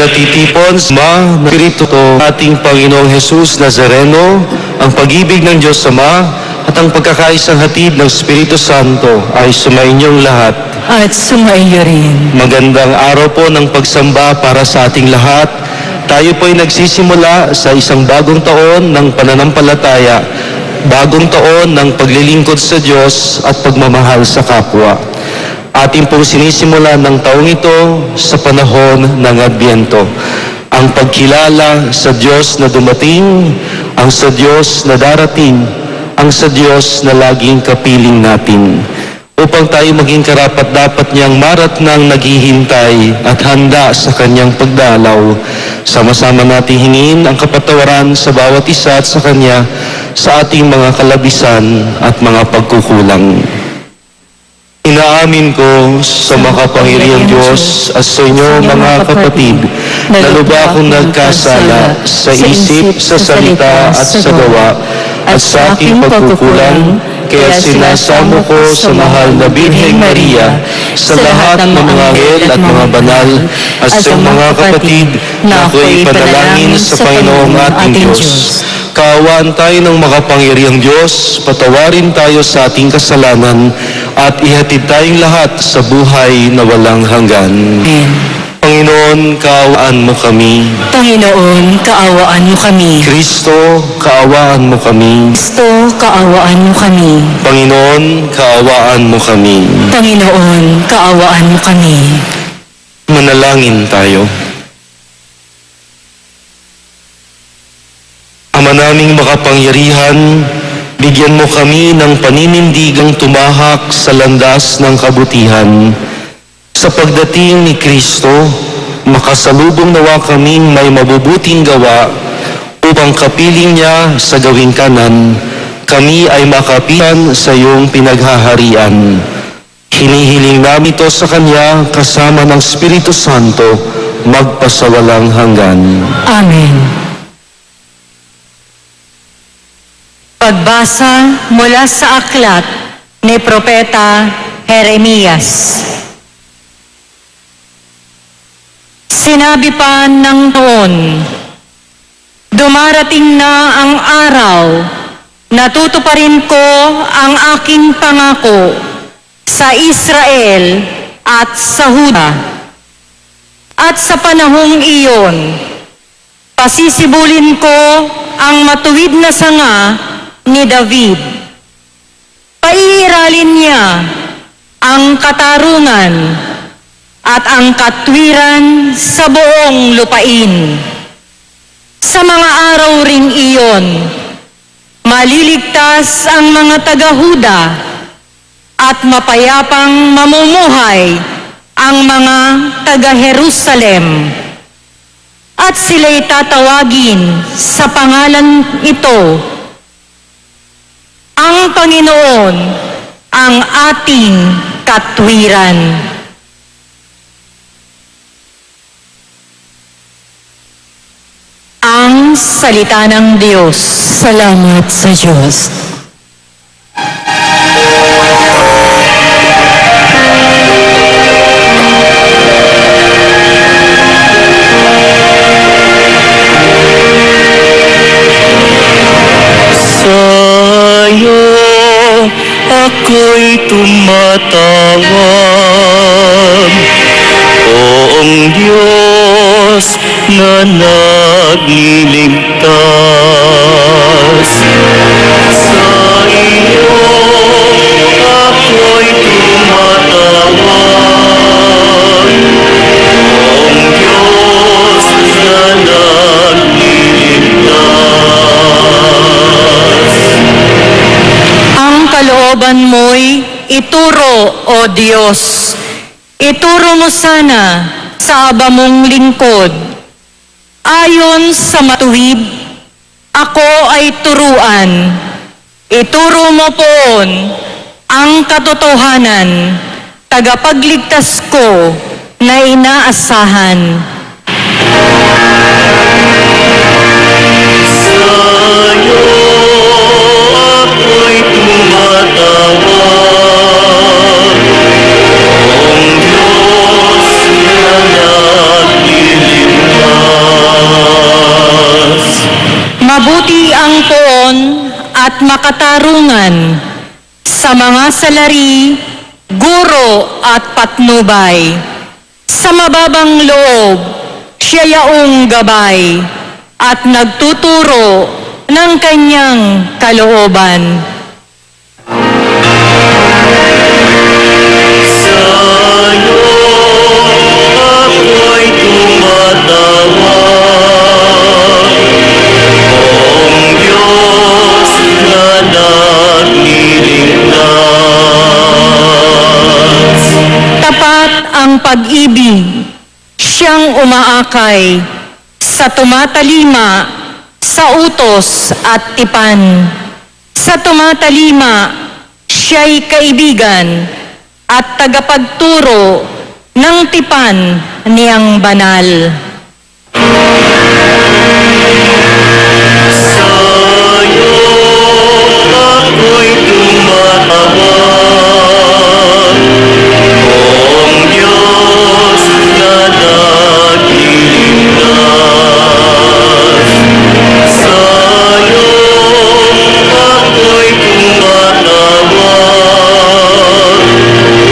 natitipon sa Espiritu ating Panginoong Jesus Nazareno, ang pag-ibig ng Diyos Ama at ang pagkakaisang hatid ng Espiritu Santo ay sumainyong lahat. At sumaiyo rin. Magandang araw po ng pagsamba para sa ating lahat. Tayo po ay nagsisimula sa isang bagong taon ng pananampalataya, bagong taon ng paglilingkod sa Diyos at pagmamahal sa kapwa. Ating pong sinisimula ng taong ito sa panahon ng Adbyento. Ang pagkilala sa Diyos na dumating, ang sa Diyos na darating, ang sa Diyos na laging kapiling natin. Upang tayo maging karapat-dapat niyang maratnang naghihintay at handa sa kanyang pagdalaw, sama-sama natin hingin ang kapatawaran sa bawat isa at sa kanya sa ating mga kalabisan at mga pagkukulang. Inaamin ko sa makapangyarihang Diyos at sa inyo mga kapatid, na lubha akong nagkasala sa isip, sa salita at sa gawa, at sa aking pagkukulang, kaya sinasamo ko sa mahal na Birheng Maria, sa lahat ng mga anghel at mga banal, at sa mga kapatid na ako'y panalangin sa Panginoong ating Diyos. Kaawaan tayo ng makapangyarihang Diyos, patawarin tayo sa ating kasalanan, at ihatid tayong lahat sa buhay na walang hanggan. Amen. Panginoon, kaawaan mo kami. Panginoon, kaawaan mo kami. Kristo, kaawaan mo kami. Kristo, kaawaan mo kami. Panginoon, kaawaan mo kami. Panginoon, kaawaan mo kami. Manalangin tayo. Ama naming makapangyarihan, bigyan mo kami ng paninindigang tumahak sa landas ng kabutihan. Sa pagdating ni Kristo, makasalubong nawa kaming may mabubuting gawa upang kapiling niya sa gawing kanan, kami ay makapitan sa iyong pinaghaharian. Hinihiling namin ito sa Kanya kasama ng Espiritu Santo magpasawalang hanggan. Amen. Pagbasa mula sa aklat ni Propeta Jeremias. Sinabi pa ng noon, dumarating na ang araw na tutuparin ko ang aking pangako sa Israel at sa Huda. At sa panahong iyon, pasisibulin ko ang matuwid na sanga ni David. Paiiralin niya ang katarungan at ang katwiran sa buong lupain. Sa mga araw ring iyon, maliligtas ang mga taga-Huda at mapayapang mamumuhay ang mga taga-Jerusalem. At sila'y tatawagin sa pangalan ito, ang Panginoon, ang ating katwiran. Ang salita ng Diyos. Salamat sa Diyos. Sa'yo ako'y tumatawag, Poong Diyos na nagliligtas. Sa iyo ako'y tumatawag, Poong Diyos na nagliligtas. Ang kalooban mo'y ituro, O Diyos. Ituro mo sana sa aba mong lingkod. Ayon sa matuwid, ako ay turuan. Ituro mo poon ang katotohanan, tagapagligtas ko na inaasahan. Sa'yo ako'y tumatawag, Poong Diyos na nagliligtas. katarungan sa mga salari, guro at patnubay. Sa mababang loob, siya yaong gabay at nagtuturo ng kanyang kalooban. Sa'yo ako'y tumatawag, Poong Diyos na naglilingkas. Tapat ang pag-ibig, siyang umaakay sa tumatalima, sa utos at tipan. Sa tumatalima, siya'y kaibigan at tagapagturo ng tipan niyang banal. Sa'yo ako'y tumatawag, Poong Diyos na naglilingkas. Sa'yo ako'y tumatawag,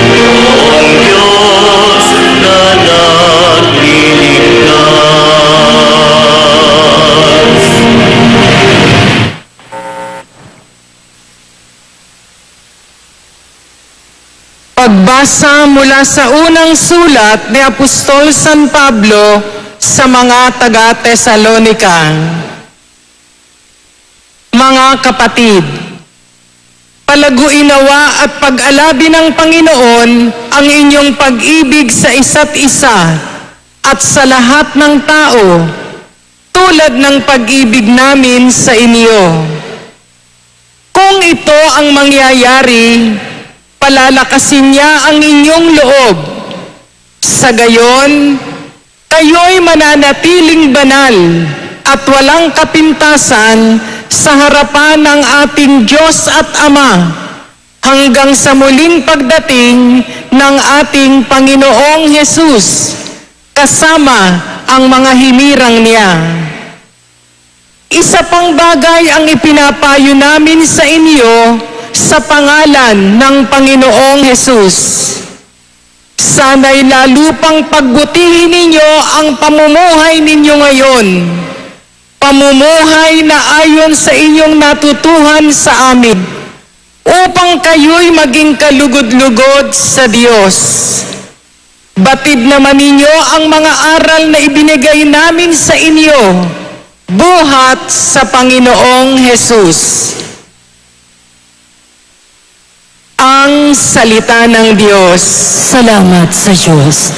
Poong Diyos na naglilingkas. Pagbasa mula sa unang sulat ni Apostol San Pablo sa mga taga-Tesalonika. Mga kapatid, palaguinawa at pag-alabi ng Panginoon ang inyong pag-ibig sa isa't isa at sa lahat ng tao, tulad ng pag-ibig namin sa inyo. Kung ito ang mangyayari, palalakasin niya ang inyong loob. Sa gayon, kayo'y mananatiling banal at walang kapintasan sa harapan ng ating Diyos at Ama hanggang sa muling pagdating ng ating Panginoong Hesus kasama ang mga himirang niya. Isa pang bagay ang ipinapayo namin sa inyo sa pangalan ng Panginoong Hesus. Sana'y lalo pang pagbutihin ninyo ang pamumuhay ninyo ngayon. Pamumuhay na ayon sa inyong natutuhan sa amin, upang kayo'y maging kalugod-lugod sa Diyos. Batid naman ninyo ang mga aral na ibinigay namin sa inyo, buhat sa Panginoong Hesus. Ang salita ng Diyos. Salamat sa Diyos.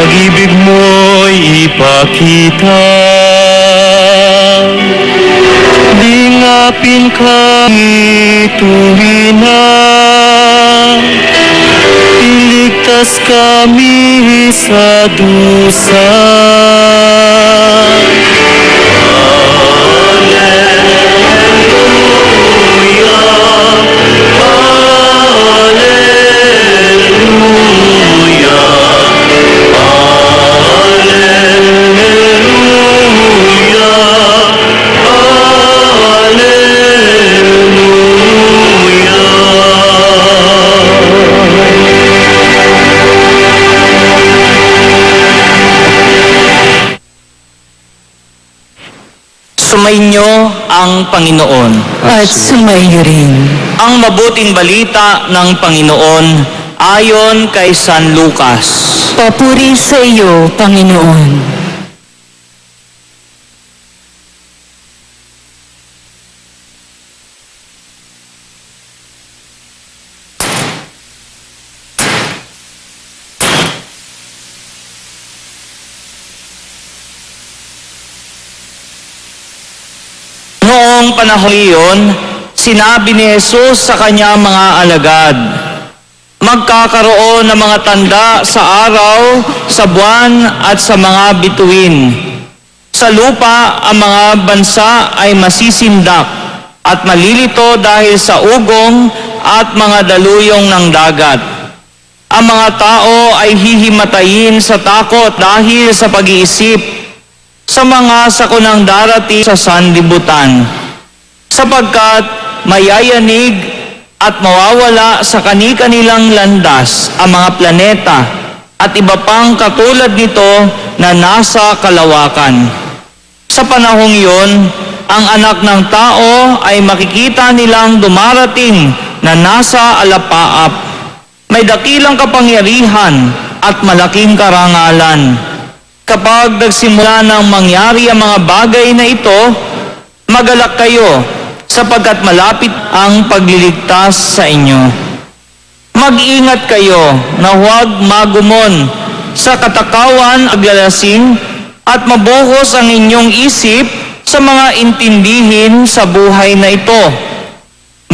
Pag-ibig mo'y ipakita, dingapin kami tuwina, iligtas kami sa dusa. Sumainyo ang Panginoon. At sumayo rin. Ang mabuting balita ng Panginoon ayon kay San Lucas. Papuri sa iyo, Panginoon. Noong panahon iyon, sinabi ni Jesus sa kanyang mga alagad, magkakaroon ng mga tanda sa araw, sa buwan at sa mga bituin. Sa lupa, ang mga bansa ay masisindak at malilito dahil sa ugong at mga daluyong ng dagat. Ang mga tao ay hihimatayin sa takot dahil sa pag-iisip sa mga sakunang darating sa sanlibutan, sapagkat mayayanig at mawawala sa kani-kanilang landas ang mga planeta at iba pang katulad nito na nasa kalawakan. Sa panahong iyon, ang anak ng tao ay makikita nilang dumarating na nasa alapaap. May dakilang kapangyarihan at malaking karangalan. Kapag nagsimula ng mangyari ang mga bagay na ito, magalak kayo sapagkat malapit ang pagliligtas sa inyo. Mag-ingat kayo na huwag magumon sa katakawan, aglalasing at mabuhos ang inyong isip sa mga intindihin sa buhay na ito.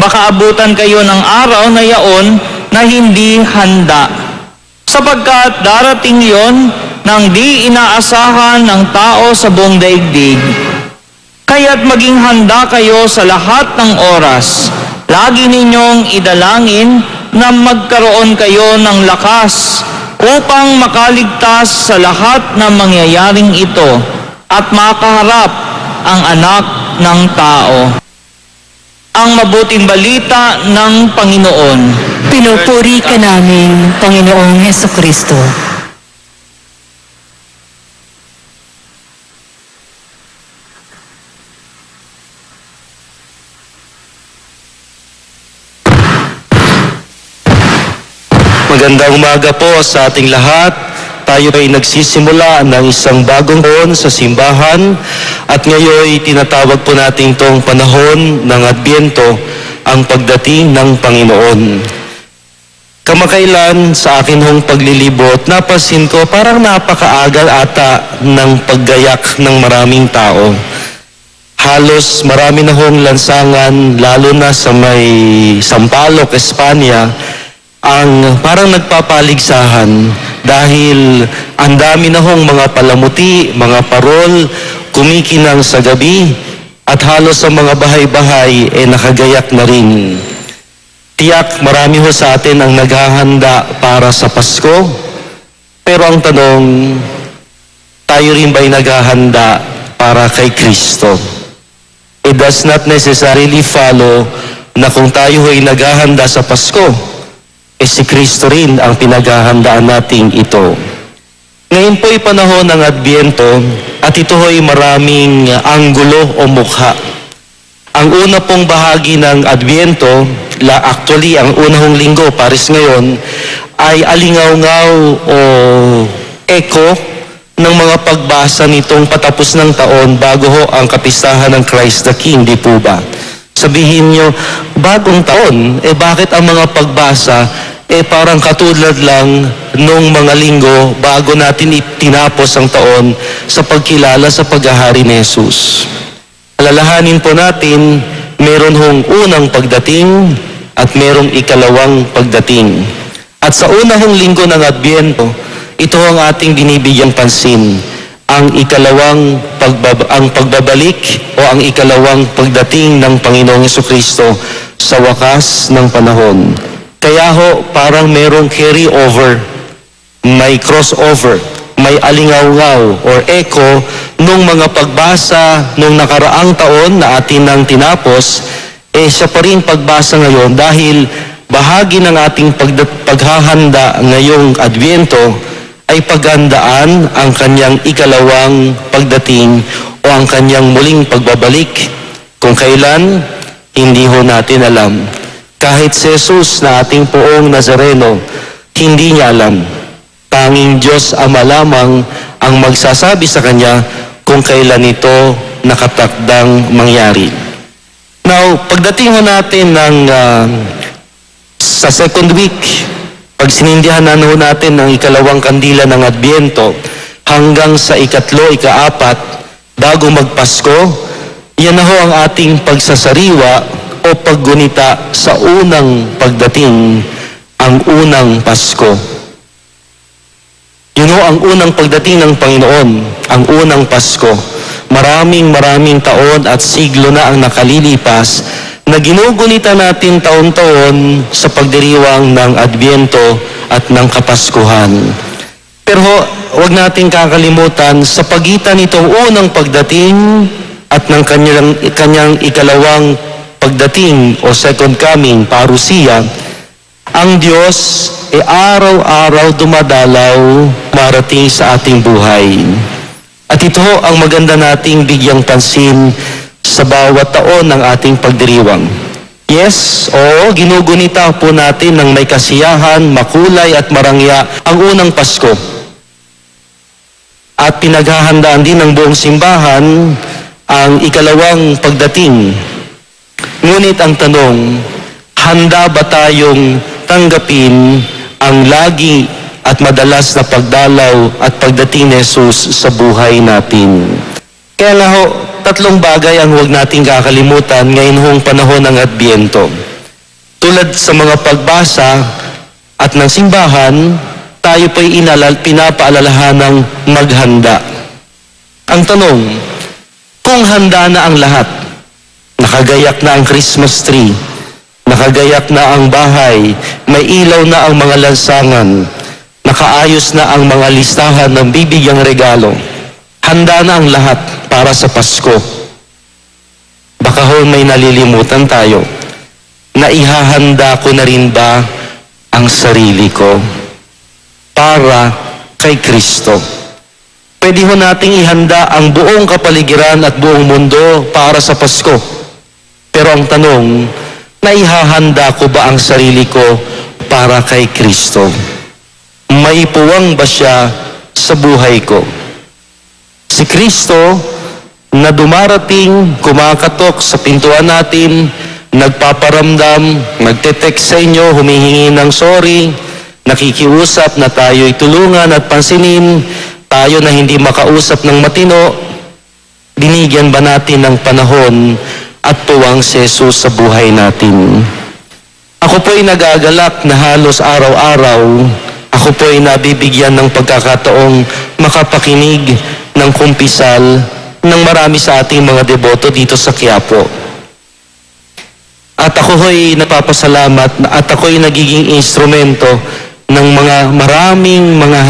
Baka abutan kayo ng araw na yaon na hindi handa, sapagkat darating yon nang di inaasahan ng tao sa buong daigdig. Kaya't maging handa kayo sa lahat ng oras. Lagi ninyong idalangin na magkaroon kayo ng lakas upang makaligtas sa lahat ng mangyayaring ito at makaharap ang anak ng tao. Ang mabuting balita ng Panginoon. Pinupuri ka namin, Panginoong Hesukristo. Magandang umaga po sa ating lahat. Tayo ay nagsisimula ng isang bagong taon sa simbahan at ngayon tinatawag po natin itong panahon ng Adbyento, ang pagdating ng Panginoon. Kamakailan sa akin hong paglilibot, napansin ko parang napakaagal ata ng paggayak ng maraming tao. Halos marami na hong lansangan, lalo na sa may Sampaloc, Espanya, ang parang nagpapaligsahan dahil ang dami na hong mga palamuti, mga parol, kumikinang sa gabi at halos sa mga bahay-bahay nakagayak na rin. Tiyak marami ho sa atin ang naghahanda para sa Pasko, pero ang tanong, tayo rin ba'y naghahanda para kay Kristo? It does not necessarily follow na kung tayo ay naghahanda sa Pasko, si Kristo rin ang pinaghahandaan nating ito. Ngayon po'y panahon ng Adbyento at ito ho'y maraming anggulo o mukha. Ang una pong bahagi ng Adbyento, actually ang unang linggo, Paris ngayon, ay alingaw-ngaw o echo ng mga pagbasa nitong patapos ng taon bago ho ang kapistahan ng Christ the King, di po ba? Sabihin nyo, bagong taon, bakit ang mga pagbasa parang katulad lang nung mga linggo bago natin itinapos ang taon sa pagkilala sa paghahari ni Jesus. Alalahanin po natin, meron hong unang pagdating at merong ikalawang pagdating. At sa unang linggo ng Adbyento, ito ang ating binibigyang pansin, ang ikalawang pagbabalik o ang ikalawang pagdating ng Panginoong Jesucristo sa wakas ng panahon. Kaya ho, parang merong carry over, may crossover, may alingaw-ngaw or echo nung mga pagbasa nung nakaraang taon na atin nang tinapos, siya pa rin pagbasa ngayon dahil bahagi ng ating paghahanda ngayong Adbyento ay paghandaan ang kanyang ikalawang pagdating o ang kanyang muling pagbabalik. Kung kailan, hindi ho natin alam. Kahit si Jesus na ating poong Nazareno, hindi niya alam. Tanging Diyos Ama lamang ang magsasabi sa kanya kung kailan ito nakatakdang mangyari. Now, pagdating ho natin sa second week, pag sinindihan na ho natin ng ikalawang kandila ng Adbyento hanggang sa ikatlo, ikaapat, bago magpasko, yan na ho ang ating pagsasariwa o o paggunita sa unang pagdating, ang unang Pasko. Ang unang pagdating ng Panginoon, ang unang Pasko. Maraming taon at siglo na ang nakalilipas na ginugunita natin taon-taon sa pagdiriwang ng Adbyento at ng Kapaskuhan. Pero huwag nating kakalimutan, sa pagitan nitong unang pagdating at ng kanyang ikalawang pagdating o second coming, parusia, ang Diyos ay araw-araw dumadalaw, marating sa ating buhay. At ito ang maganda nating bigyang pansin sa bawat taon ng ating pagdiriwang. Yes, ginugunita po natin ng may kasiyahan, makulay at marangya ang unang Pasko. At pinaghahandaan din ng buong simbahan ang ikalawang pagdating. Ngunit ang tanong, handa ba tayong tanggapin ang lagi at madalas na pagdalaw at pagdating ni Jesus sa buhay natin? Kaya nga tatlong bagay ang huwag nating kakalimutan ngayon hong panahon ng Adbyento. Tulad sa mga pagbasa at ng simbahan, tayo po'y pinapaalalahanang maghanda. Ang tanong, kung handa na ang lahat, nakagayak na ang Christmas tree, nakagayak na ang bahay, may ilaw na ang mga lansangan, nakaayos na ang mga listahan ng bibigyang regalo, handa na ang lahat para sa Pasko. Baka may nalilimutan tayo. Naihahanda ko na rin ba ang sarili ko para kay Kristo? Pwede nating ihanda ang buong kapaligiran at buong mundo para sa Pasko. Pero ang tanong, naihahanda ko ba ang sarili ko para kay Kristo? May puwang ba siya sa buhay ko? Si Kristo na dumarating, kumakatok sa pintuan natin, nagpaparamdam, nagte-text sa inyo, humihingi ng sorry, nakikiusap na tayo'y tulungan at pansinin, tayo na hindi makausap ng matino, binigyan ba natin ng panahon at puwang si Jesus sa buhay natin? Ako po'y nagagalak na halos araw-araw, ako po'y nabibigyan ng pagkakataong makapakinig ng kumpisal ng marami sa ating mga deboto dito sa Quiapo. At ako ho'y napapasalamat at ako'y nagiging instrumento ng maraming mga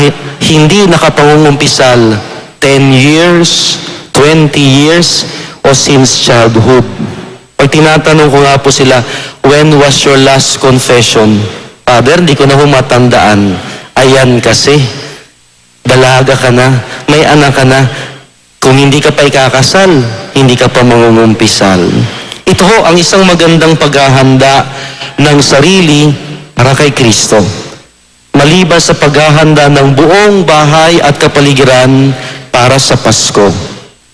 hindi nakapangungumpisal 10 years, 20 years, o since childhood. Pag tinatanong ko nga po sila, when was your last confession? Father, di ko na matandaan. Ayan kasi, dalaga ka na, may anak ka na, kung hindi ka pa ikakasal, hindi ka pa mangungumpisal. Ito ang isang magandang paghahanda ng sarili para kay Kristo. Maliban sa paghahanda ng buong bahay at kapaligiran para sa Pasko.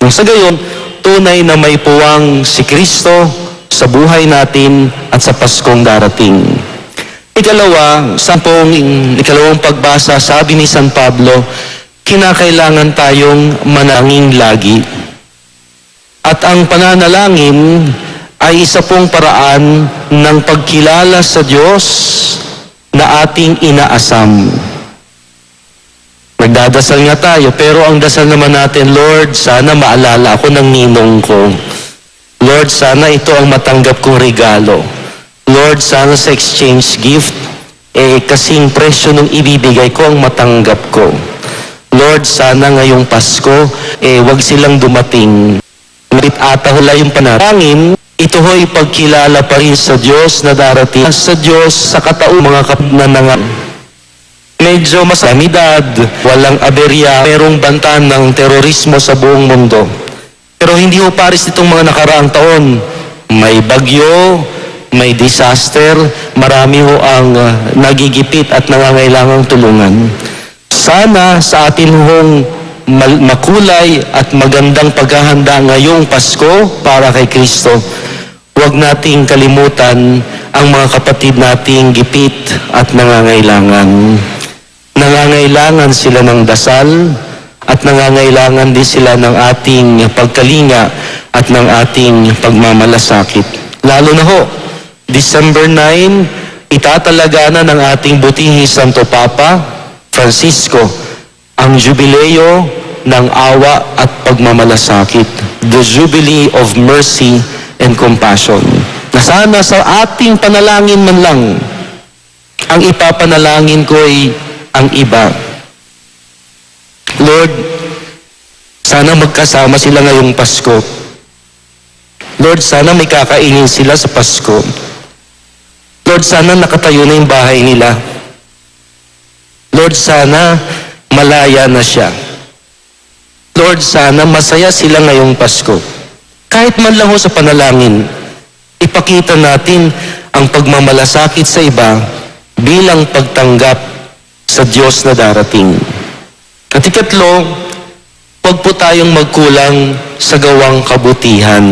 Nang sa gayon, tunay na may puwang si Kristo sa buhay natin at sa Paskong darating. Ikalawang pagbasa, sabi ni San Pablo, kinakailangan tayong manalangin lagi. At ang pananalangin ay isa pong paraan ng pagkilala sa Diyos na ating inaasam. Nagdadasal nga tayo, pero ang dasal naman natin, Lord, sana maalala ako ng ninong ko. Lord, sana ito ang matanggap kong regalo. Lord, sana sa exchange gift, kasing presyo nung ibibigay ko ang matanggap ko. Lord, sana ngayong Pasko, wag silang dumating. Ngunit atahula yung panalangin, ito ho'y pagkilala pa rin sa Diyos na darating. Sa Diyos, sa kataong mga kapnanangan. Medyo masamidad, walang aberya, merong bantaan ng terorismo sa buong mundo. Pero hindi ho paris itong mga nakaraang taon. May bagyo, may disaster, marami ho ang nagigipit at nangangailangang tulungan. Sana sa atin hong makulay at magandang paghahanda ngayong Pasko para kay Kristo, huwag nating kalimutan ang mga kapatid nating gipit at nangangailangan. Nangangailangan sila ng dasal at nangangailangan din sila ng ating pagkalinga at ng ating pagmamalasakit. Lalo na ho, December 9, itatalaga na ng ating butihing Santo Papa Francisco ang jubileo ng awa at pagmamalasakit, the Jubilee of Mercy and Compassion. Na sana sa ating panalangin man lang, ang ipapanalangin ko ay ang iba. Lord, sana magkasama sila ngayong Pasko. Lord, sana may kakainin sila sa Pasko. Lord, sana nakatayo na yung bahay nila. Lord, sana malaya na siya. Lord, sana masaya sila ngayong Pasko. Kahit man lang ho sa panalangin, ipakita natin ang pagmamalasakit sa iba bilang pagtanggap sa Diyos na darating. At ikatlo, huwag po tayong magkulang sa gawang kabutihan.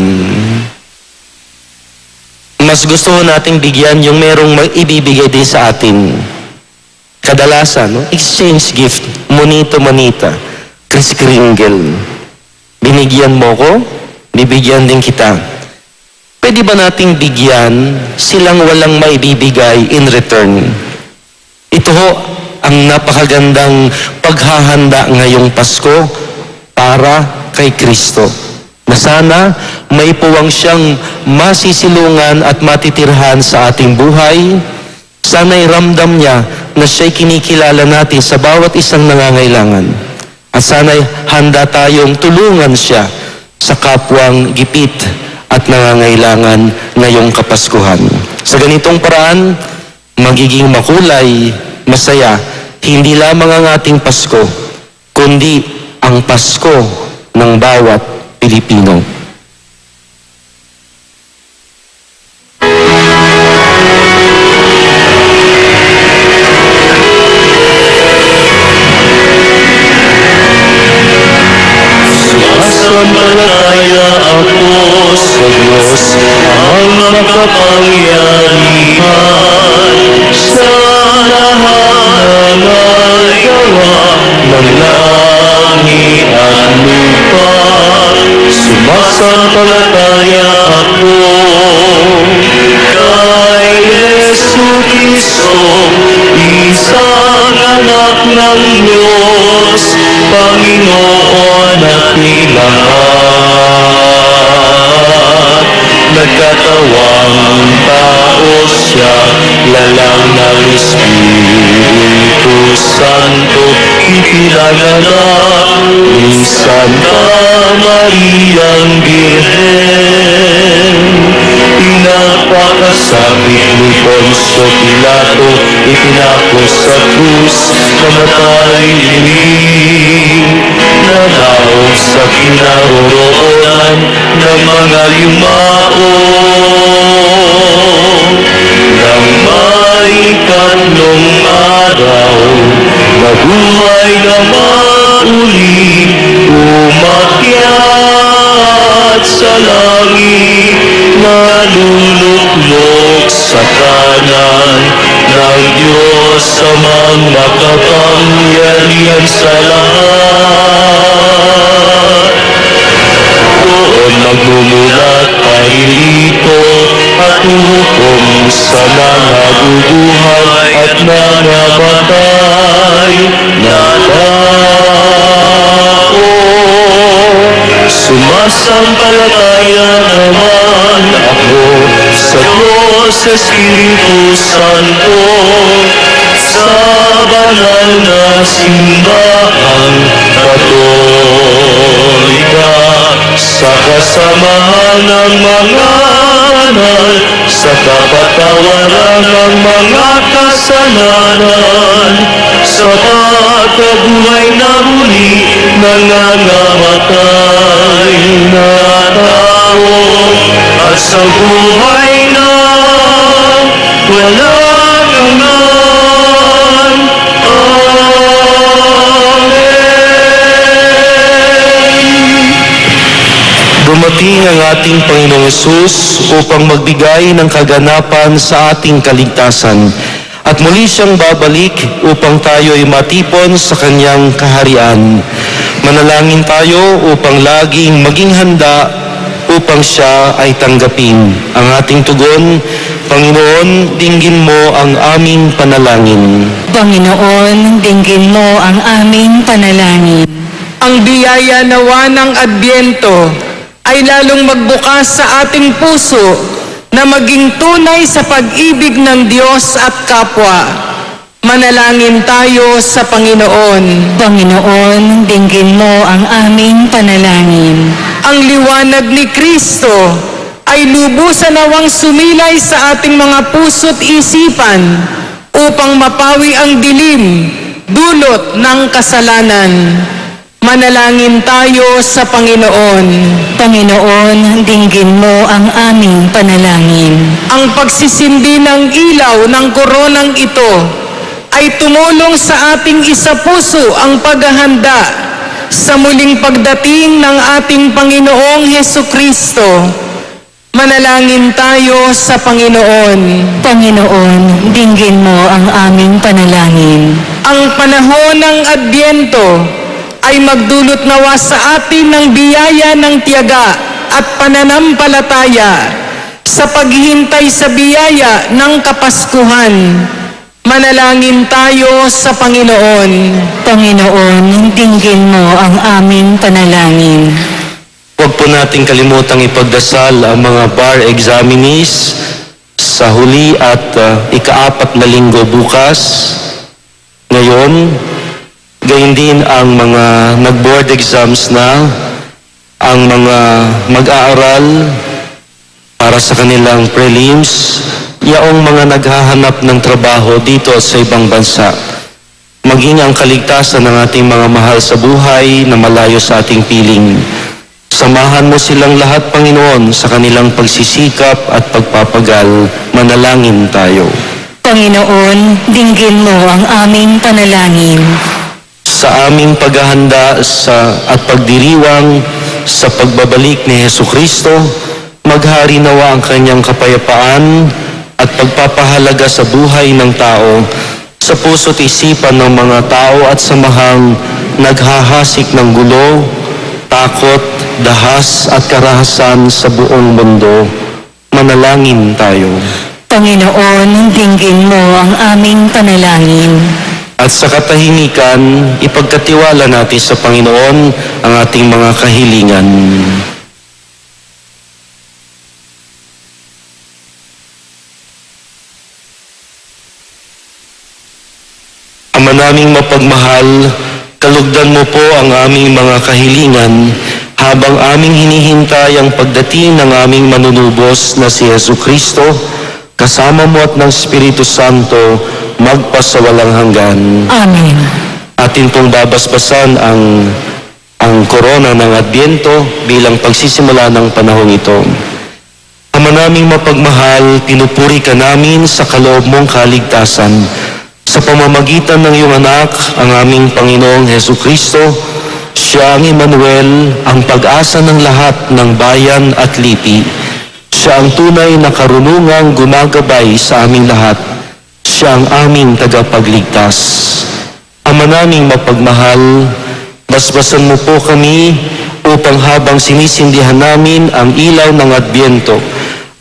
Mas gusto ho nating bigyan yung merong ibibigay din sa atin. Kadalasan, no? Exchange gift, monito-monita, kris-kringle. Binigyan mo ko, bibigyan din kita. Pwede ba nating bigyan silang walang maibibigay in return? Ito ho ang napakagandang paghahanda ngayong Pasko para kay Kristo. Na sana may puwang siyang masisilungan at matitirhan sa ating buhay. Sana'y ramdam niya na siya'y kinikilala natin sa bawat isang nangangailangan. At sana'y handa tayong tulungan siya sa kapwang gipit at nangangailangan ngayong Kapaskuhan. Sa ganitong paraan, magiging makulay, masaya, hindi lamang ang ating Pasko, kundi ang Pasko ng bawat Pilipino. Sumasampalataya ako sa Diyos ang makapangyarihan sa lahat ng gawa ng langit at lupa. Sumasampalataya ako kay Jesucristo, isang anak ng Diyos, Panginoon nating lahat. Nagkatawang tao siya, lalang ng Espiritu Santo, ipinanganak ni Santa Mariang Birhen. Pinapakasakit ni Poncio Pilato, ipinako sa krus, namatay inig. Nanaog sa kinaroroonan ng mga yumao. Nang may ikatlong araw, nabuhay naman uli, umakyat sa langit, naluluklok sa kanan ng Diyos amang makapangyarihan sa lahat. Doon magmumulat parilito at hukom sa mga bubuhay at nangamatay na tao. Sumasampalataya naman ako sa Diyos Espiritu Santo, sa banal na simbahang Katolika, sa kasamahan ng mga banal, sa kapatawaran ng mga kasalanan, sa pagkabuhay na muli nangangamatay na tao, at sa buhay na walang hanggan. Dumating ang ating Panginoong Hesus upang magbigay ng kaganapan sa ating kaligtasan. At muli siyang babalik upang tayo ay matipon sa kanyang kaharian. Manalangin tayo upang laging maging handa upang siya ay tanggapin. Ang ating tugon, Panginoon, dinggin mo ang aming panalangin. Panginoon, dinggin mo ang aming panalangin. Ang biyaya nawa ng Adbyento ay lalong magbukas sa ating puso na maging tunay sa pag-ibig ng Diyos at kapwa. Manalangin tayo sa Panginoon. Panginoon, dinggin mo ang aming panalangin. Ang liwanag ni Kristo ay lubusan nawang sumilay sa ating mga puso't isipan upang mapawi ang dilim, dulot ng kasalanan. Manalangin tayo sa Panginoon. Panginoon, dinggin mo ang aming panalangin. Ang pagsisindi ng ilaw ng koronang ito ay tumulong sa ating isapuso ang paghahanda sa muling pagdating ng ating Panginoong Hesukristo. Manalangin tayo sa Panginoon. Panginoon, dinggin mo ang aming panalangin. Ang panahon ng Adbyento ay magdulot nawa sa atin ng biyaya ng tiyaga at pananampalataya sa paghihintay sa biyaya ng Kapaskuhan. Manalangin tayo sa Panginoon. Panginoon, dinggin mo ang aming panalangin. Huwag po nating kalimutang ipagdasal ang mga bar examinees sa huli at ika-4 na linggo bukas. Ngayon, gayon din ang mga nag-board exams na, ang mga mag-aaral para sa kanilang prelims, yaong mga naghahanap ng trabaho dito sa ibang bansa. Maging ang kaligtasan ng ating mga mahal sa buhay na malayo sa ating piling. Samahan mo silang lahat, Panginoon, sa kanilang pagsisikap at pagpapagal. Manalangin tayo. Panginoon, dinggin mo ang aming panalangin. Sa aming paghahanda at pagdiriwang sa pagbabalik ni Hesukristo, maghari nawa ang kanyang kapayapaan at pagpapahalaga sa buhay ng tao, sa puso't isipan ng mga tao at samahang naghahasik ng gulo, takot, dahas at karahasan sa buong mundo. Manalangin tayo. Panginoon, dinggin mo ang aming panalangin. At sa katahimikan, ipagkatiwala natin sa Panginoon ang ating mga kahilingan. Ama naming mapagmahal, kalugdan mo po ang aming mga kahilingan habang aming hinihintay ang pagdating ng aming manunubos na si Hesukristo, kasama mo at ng Espiritu Santo, magpasawalang hanggan. Amen. Atin pong babasbasan ang korona ng Adbyento bilang pagsisimula ng panahong ito. Ama naming mapagmahal, pinupuri ka namin sa kaloob mong kaligtasan. Sa pamamagitan ng iyong anak, ang aming Panginoong Hesukristo, siya ang Emmanuel, ang pag-asa ng lahat ng bayan at lipi. Siya ang tunay na karunungang gumagabay sa aming lahat. Siya ang aming tagapagligtas. Ama naming mapagmahal, basbasan mo po kami upang habang sinisindihan namin ang ilaw ng Adbyento,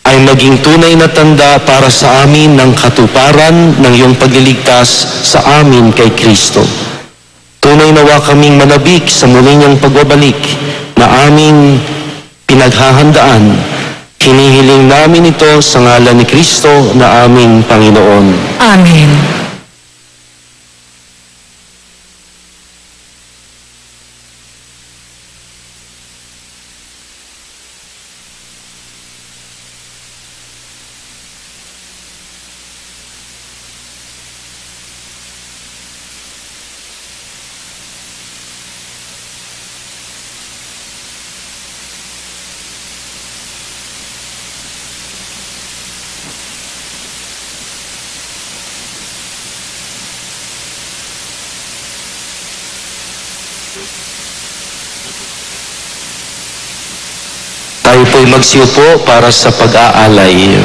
ay maging tunay na tanda para sa amin ng katuparan ng iyong pagliligtas sa amin kay Kristo. Tunay nawa kaming manabik sa muli niyang pagbabalik na aming pinaghahandaan. Hinihiling namin ito sa ngalan ni Kristo na aming Panginoon. Amen. Tayo po'y magsiupo para sa pag-aalay.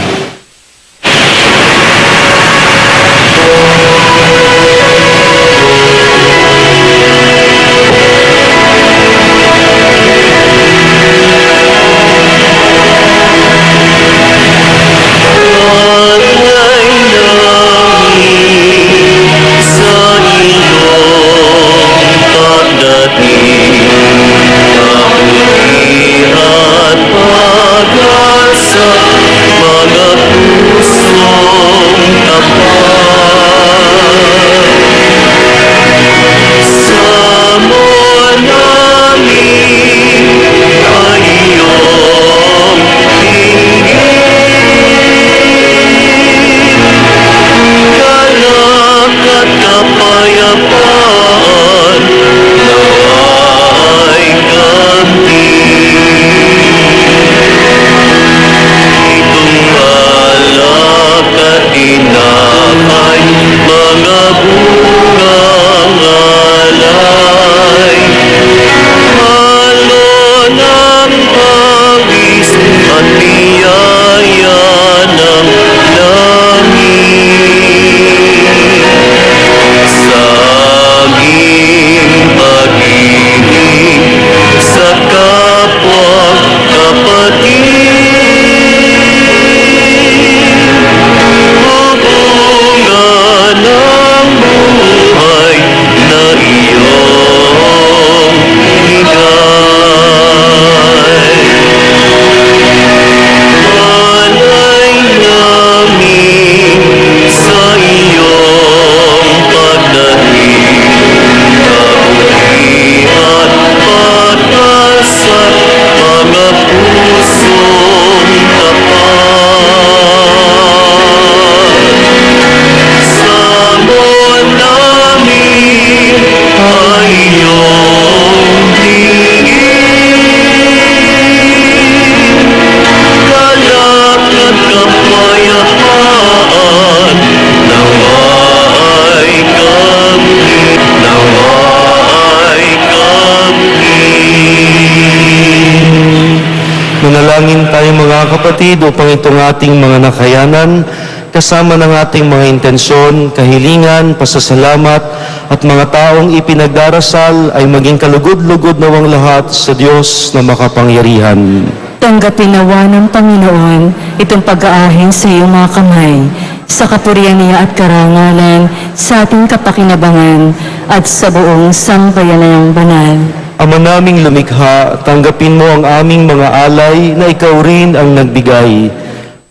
Manalangin tayo mga kapatid upang itong ating mga nakayanan, kasama ng ating mga intensyon, kahilingan, pasasalamat at mga taong ipinagdarasal ay maging kalugod-lugod nawang lahat sa Diyos na makapangyarihan. Tanggapin nawa ng Panginoon itong pag-aahing sa iyong mga kamay, sa kapurihan niya at karangalan, sa ating kapakinabangan at sa buong sambayanang banal. Ama naming lumikha, tanggapin mo ang aming mga alay na ikaw rin ang nagbigay.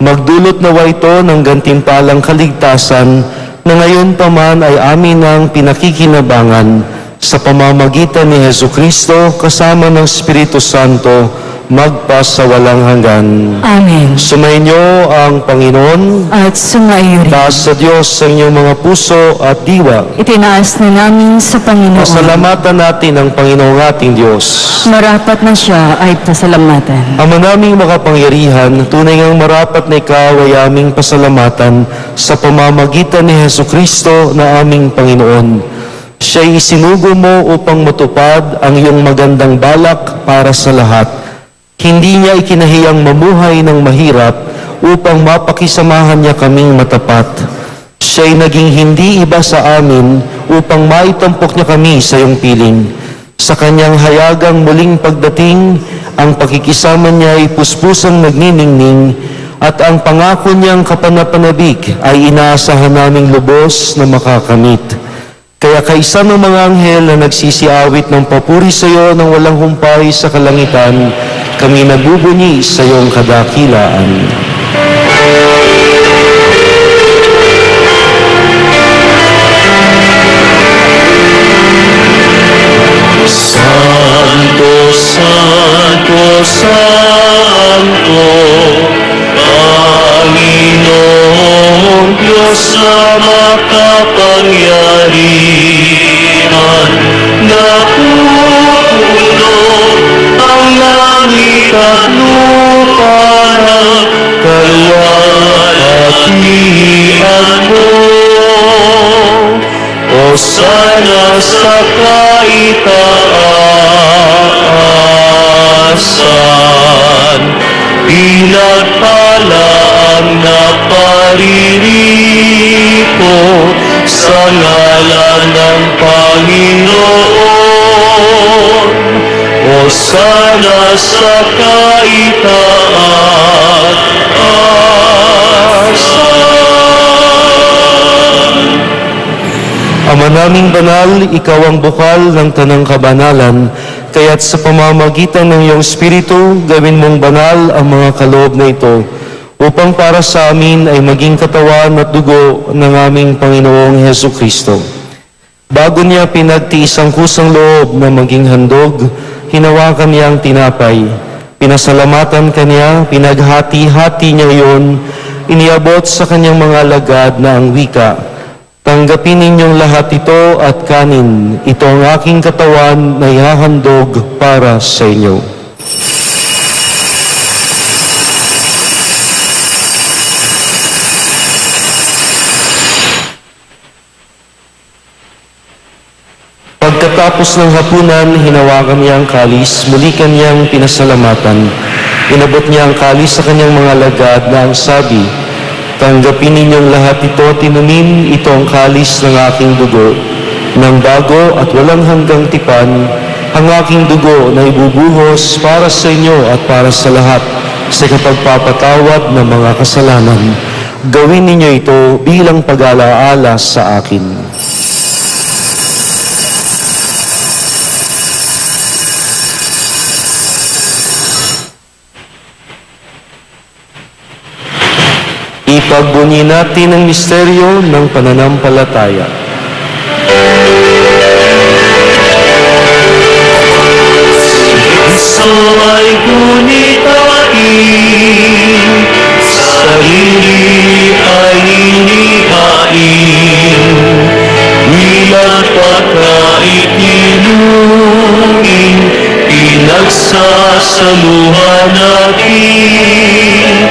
Magdulot nawa ito ng gantimpalang kaligtasan na ngayon pa man ay amin ang pinakikinabangan sa pamamagitan ni Jesucristo kasama ng Espiritu Santo magpa sa walang hanggan. Amen. Sumainyo ang Panginoon. At sumaiyo rin. Taas sa Diyos sa inyong mga puso at diwa. Itinaas na namin sa Panginoon. Pasalamatan natin ang Panginoong ating Diyos. Marapat na siya ay pasalamatan. Ama naming makapangyarihan, tunay ngang marapat na ikaw ay aming pasalamatan sa pamamagitan ni Jesucristo na aming Panginoon. Siya'y isinugo mo upang matupad ang iyong magandang balak para sa lahat. Hindi niya ikinahiyang mamuhay ng mahirap upang mapakisamahan niya kaming matapat. Siya'y naging hindi iba sa amin upang maitampok niya kami sa iyong piling. Sa kanyang hayagang muling pagdating, ang pakikisama niya ay puspusang nagniningning at ang pangako niyang kapanapanabik ay inaasahan naming lubos na makakamit. Kaya kaisa ng mga anghel na nagsisiawit ng papuri sa iyo ng walang humpay sa kalangitan, kami nagbubunyi sa iyong kadakilaan. Santo, Santo, Santo, Panginoon Diyos na makapangyarihan, napupuno ang langit at lupa ng kaluwalhatian mo. O sana sa kaitaasan, pinagpala ang naparirito sa ngalan ng Panginoon. O sana sa kaitaasan. Ama naming banal, ikaw ang bukal ng tanang kabanalan, kaya't sa pamamagitan ng iyong Espiritu, gawin mong banal ang mga kaloob na ito, upang para sa amin ay maging katawan at dugo ng aming Panginoong Hesukristo. Bago niya pinagtiis ang kusang loob na maging handog, hinawakan niya ang tinapay. Pinasalamatan kanya, pinaghati-hati niya iyon, iniabot sa kanyang mga alagad na ang wika, tanggapin ninyong lahat ito at kanin. Ito ang aking katawan na ihahandog para sa inyo. Pagkatapos ng hapunan, hinawakan niya ang kalis, muli kanyang pinasalamatan. Inabot niya ang kalis sa kanyang mga alagad na ang sabi, tanggapin ninyong lahat ito at inumin, ito ang kalis ng aking dugo, ng bago at walang hanggang tipan, ang aking dugo na ibubuhos para sa inyo at para sa lahat sa kapagpapatawad ng mga kasalanan. Gawin ninyo ito bilang pag-alaala sa akin. Ipagbunyi natin ang misteryo ng pananampalataya. Kristo ay gunitain, sarili ay inihain, bilang pagkaitinungin, pinagsasaluhan natin,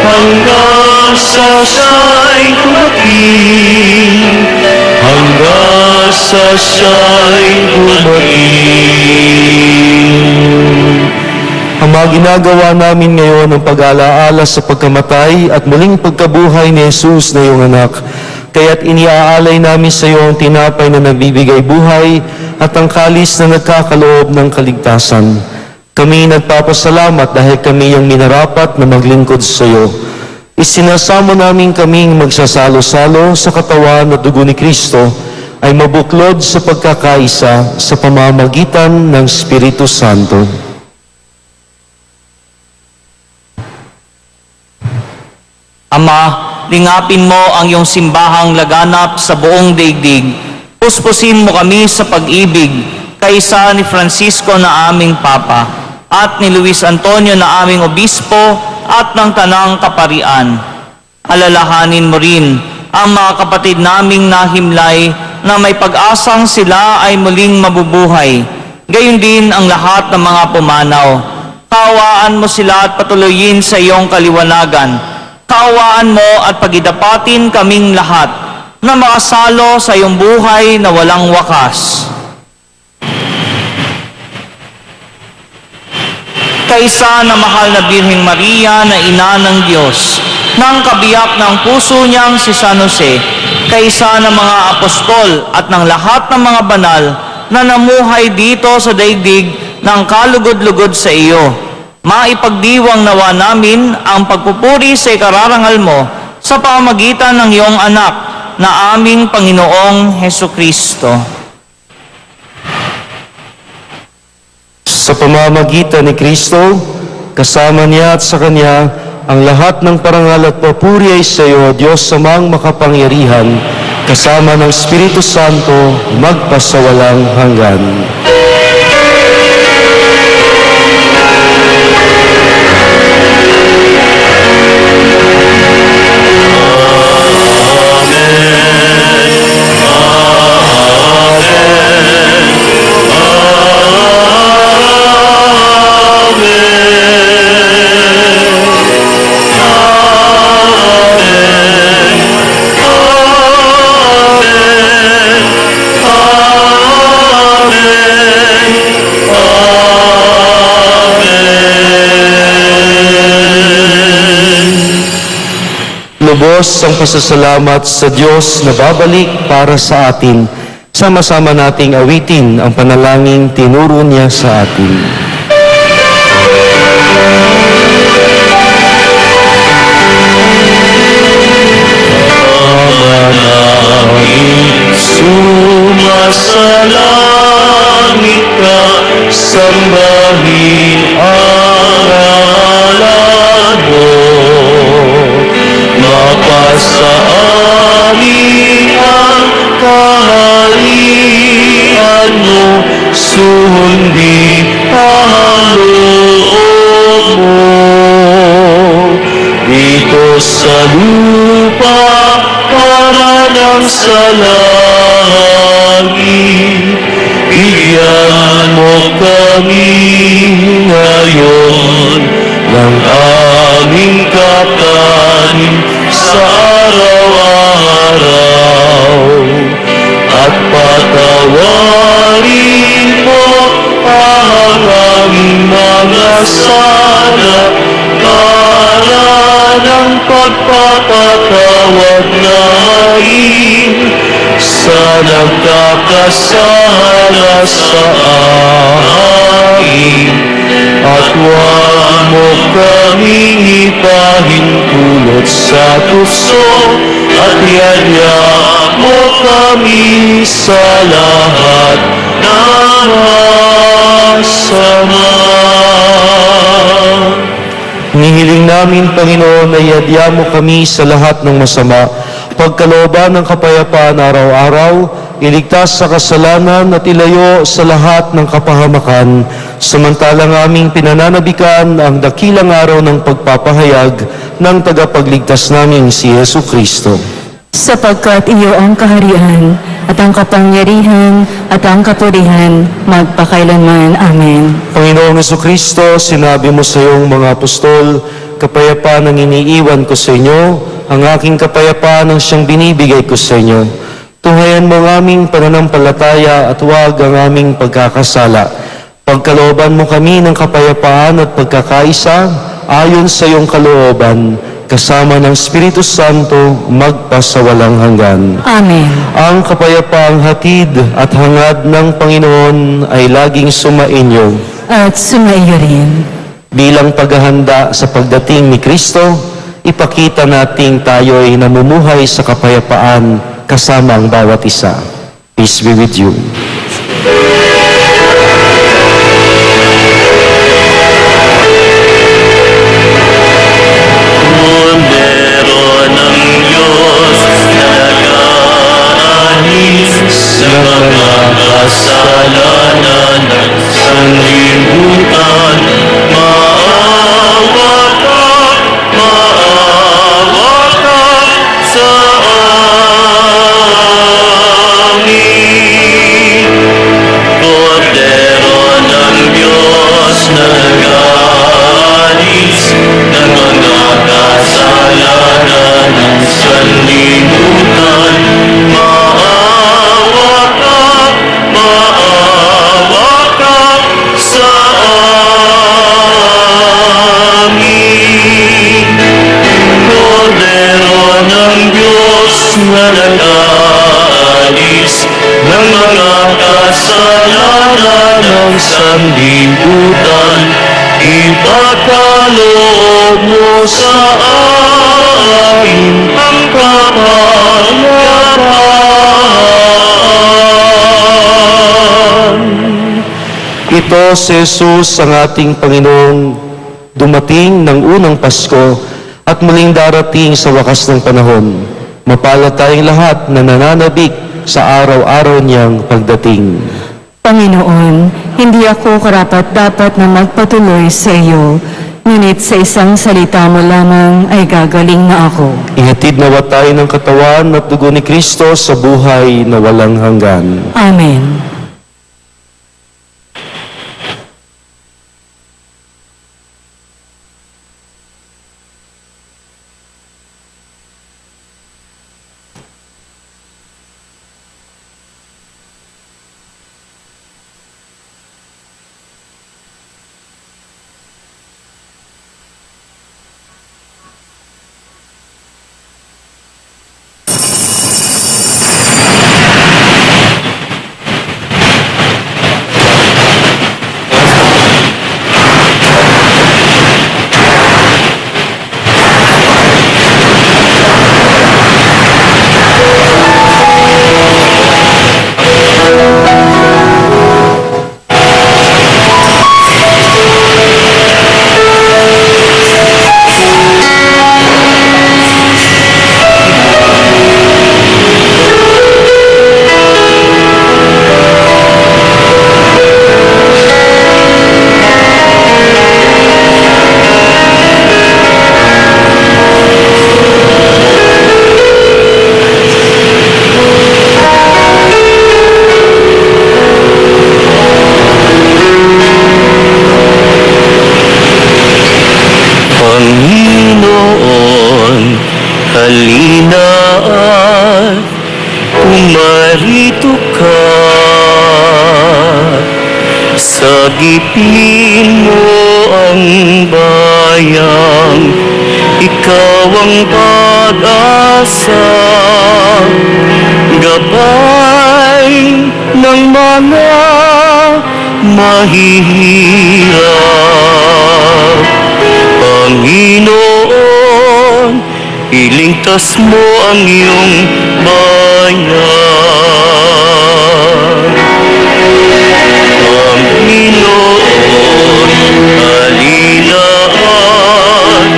hanggang sa siya'y dumating, hanggang sa siya'y dumating. Ang mga ginagawa namin ngayon ang pag-alaala sa pagkamatay at muling pagkabuhay ni Jesus na iyong anak. Kaya't iniaalay namin sa iyo ang tinapay na nagbibigay buhay at ang kalis na nagkakaloob ng kaligtasan. Kami nagpapasalamat dahil kami yung minarapat na maglingkod sa iyo. Isinasamo namin kaming magsasalo-salo sa katawan at dugo ni Kristo ay mabuklod sa pagkakaisa sa pamamagitan ng Espiritu Santo. Ama, lingapin mo ang iyong simbahang laganap sa buong daigdig. Puspusin mo kami sa pag-ibig, kaisa ni Francisco na aming Papa, at ni Luis Antonio na aming Obispo, at ng Tanang Kaparian. Alalahanin mo rin ang mga kapatid naming nahimlay na may pag-asang sila ay muling mabubuhay. Gayon din ang lahat ng mga pumanaw. Kaawaan mo sila at patuloyin sa iyong kaliwanagan. Kaawaan mo at pagidapatin kaming lahat na makasalo sa iyong buhay na walang wakas. Kaisa na mahal na Birheng Maria na ina ng Diyos, ng kabiyak ng puso niyang si San Jose, kaisa ng mga apostol at ng lahat ng mga banal na namuhay dito sa daigdig ng kalugod-lugod sa iyo. Maipagdiwang nawa namin ang pagpupuri sa ikararangal mo sa pamamagitan ng iyong anak na aming Panginoong Hesukristo. Sa pamamagitan ni Kristo, kasama niya at sa Kanya, ang lahat ng parangal at papuri ay sa iyo, Diyos Amang makapangyarihan, kasama ng Espiritu Santo, magpasawalang hanggan. Lubos ang pasasalamat sa Diyos na babalik para sa atin. Sama-sama nating awitin ang panalangin tinuro niya sa atin. Sumasalangit ka, sambahin ang ngalan mo. Mapasa amin ang kaharian mo, sundin ang loob mo. Dito sa lupa, para ng sa langit, bigyan mo kami ngayon ng aming kakanin sa araw-araw, at patawarin mo ang aming mga sala para ng pagpapatawad namin sa nagkakasala sa amin, at huwag mo kaming ipahintulot sa puso, at iadya mo kami sa lahat ng masama. Hinihiling namin, Panginoon, na iadya mo kami sa lahat ng masama, pagkalooban ng kapayapaan araw-araw, iligtas sa kasalanan at ilayo sa lahat ng kapahamakan, samantalang aming pinananabikan ang dakilang araw ng pagpapahayag ng tagapagligtas namin si Yesu Kristo. Sapagkat iyo ang kaharian at ang kapangyarihan at ang kapurihan magpakailanman. Amen. Panginoong Jesucristo, sinabi mo sa iyong mga apostol, kapayapaan ang iniiwan ko sa inyo, ang aking kapayapaan ang siyang binibigay ko sa inyo. Tunghayan mo ang aming pananampalataya at huwag ang aming pagkakasala. Pagkalooban mo kami ng kapayapaan at pagkakaisa ayon sa iyong kalooban, kasama ng Espiritu Santo, magpasawalang hanggan. Amen. Ang kapayapaang hatid at hangad ng Panginoon ay laging sumainyo. At sumaiyo rin. Bilang paghahanda sa pagdating ni Kristo, ipakita nating tayo'y namumuhay sa kapayapaan kasama ang bawat isa. Peace be with you. Kordero ng Diyos na nag-aalis sa mga kasalanan ng sanlibutan, maawa ka sa amin. Kordero ng Diyos na nag-aalis ng mga kasalanan ng sanlibutan, maawa ka sa amin. Kordero ng Diyos na nag-aalis ng mga kasalanan ng sanlibutan, ipagkaloob mo sa amin ang kapayapaan. Ito si Jesus ang ating Panginoong dumating ng unang Pasko at muling darating sa wakas ng panahon. Mapalad tayong lahat na nananabik sa araw-araw niyang pagdating. Panginoon, hindi ako karapat-dapat na magpatuloy sa iyo, ngunit sa isang salita mo lamang ay gagaling na ako. Ihatid nawa tayo ng katawan at dugo ni Kristo sa buhay na walang hanggan. Amen. Panginoon, halina at pumarito ka. Sagipin mo ang bayang, ikaw ang pag-asa. Gabay ng mga mahihirap. Panginoon, ilingkas mo ang iyong bayan. Panginoon, halina at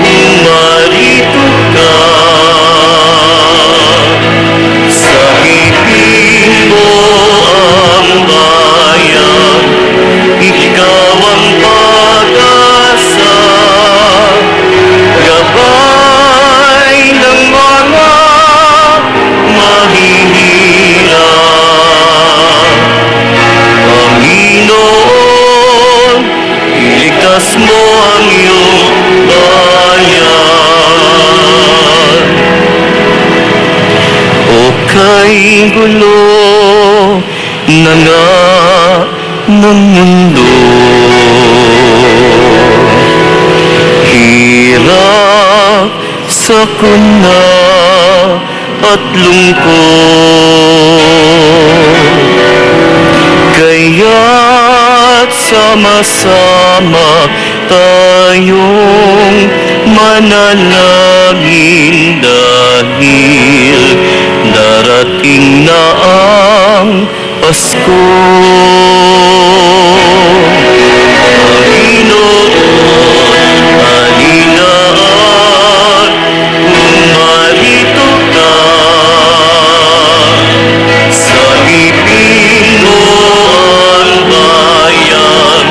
pumarito ka. Sagipin mo ang bayan, ikaw ang pag-asa. Gabay ng mga mahihirap. Panginoon, iligtas mo ang iyong bayan. O kay gulo na nga ng mundo. Hirap, sakuna at lungkot, kaya't sama-sama tayong manalangin dahil darating na ang Pasko. Panginoon, halina at pumarito ka. Sagipin mo ang bayan,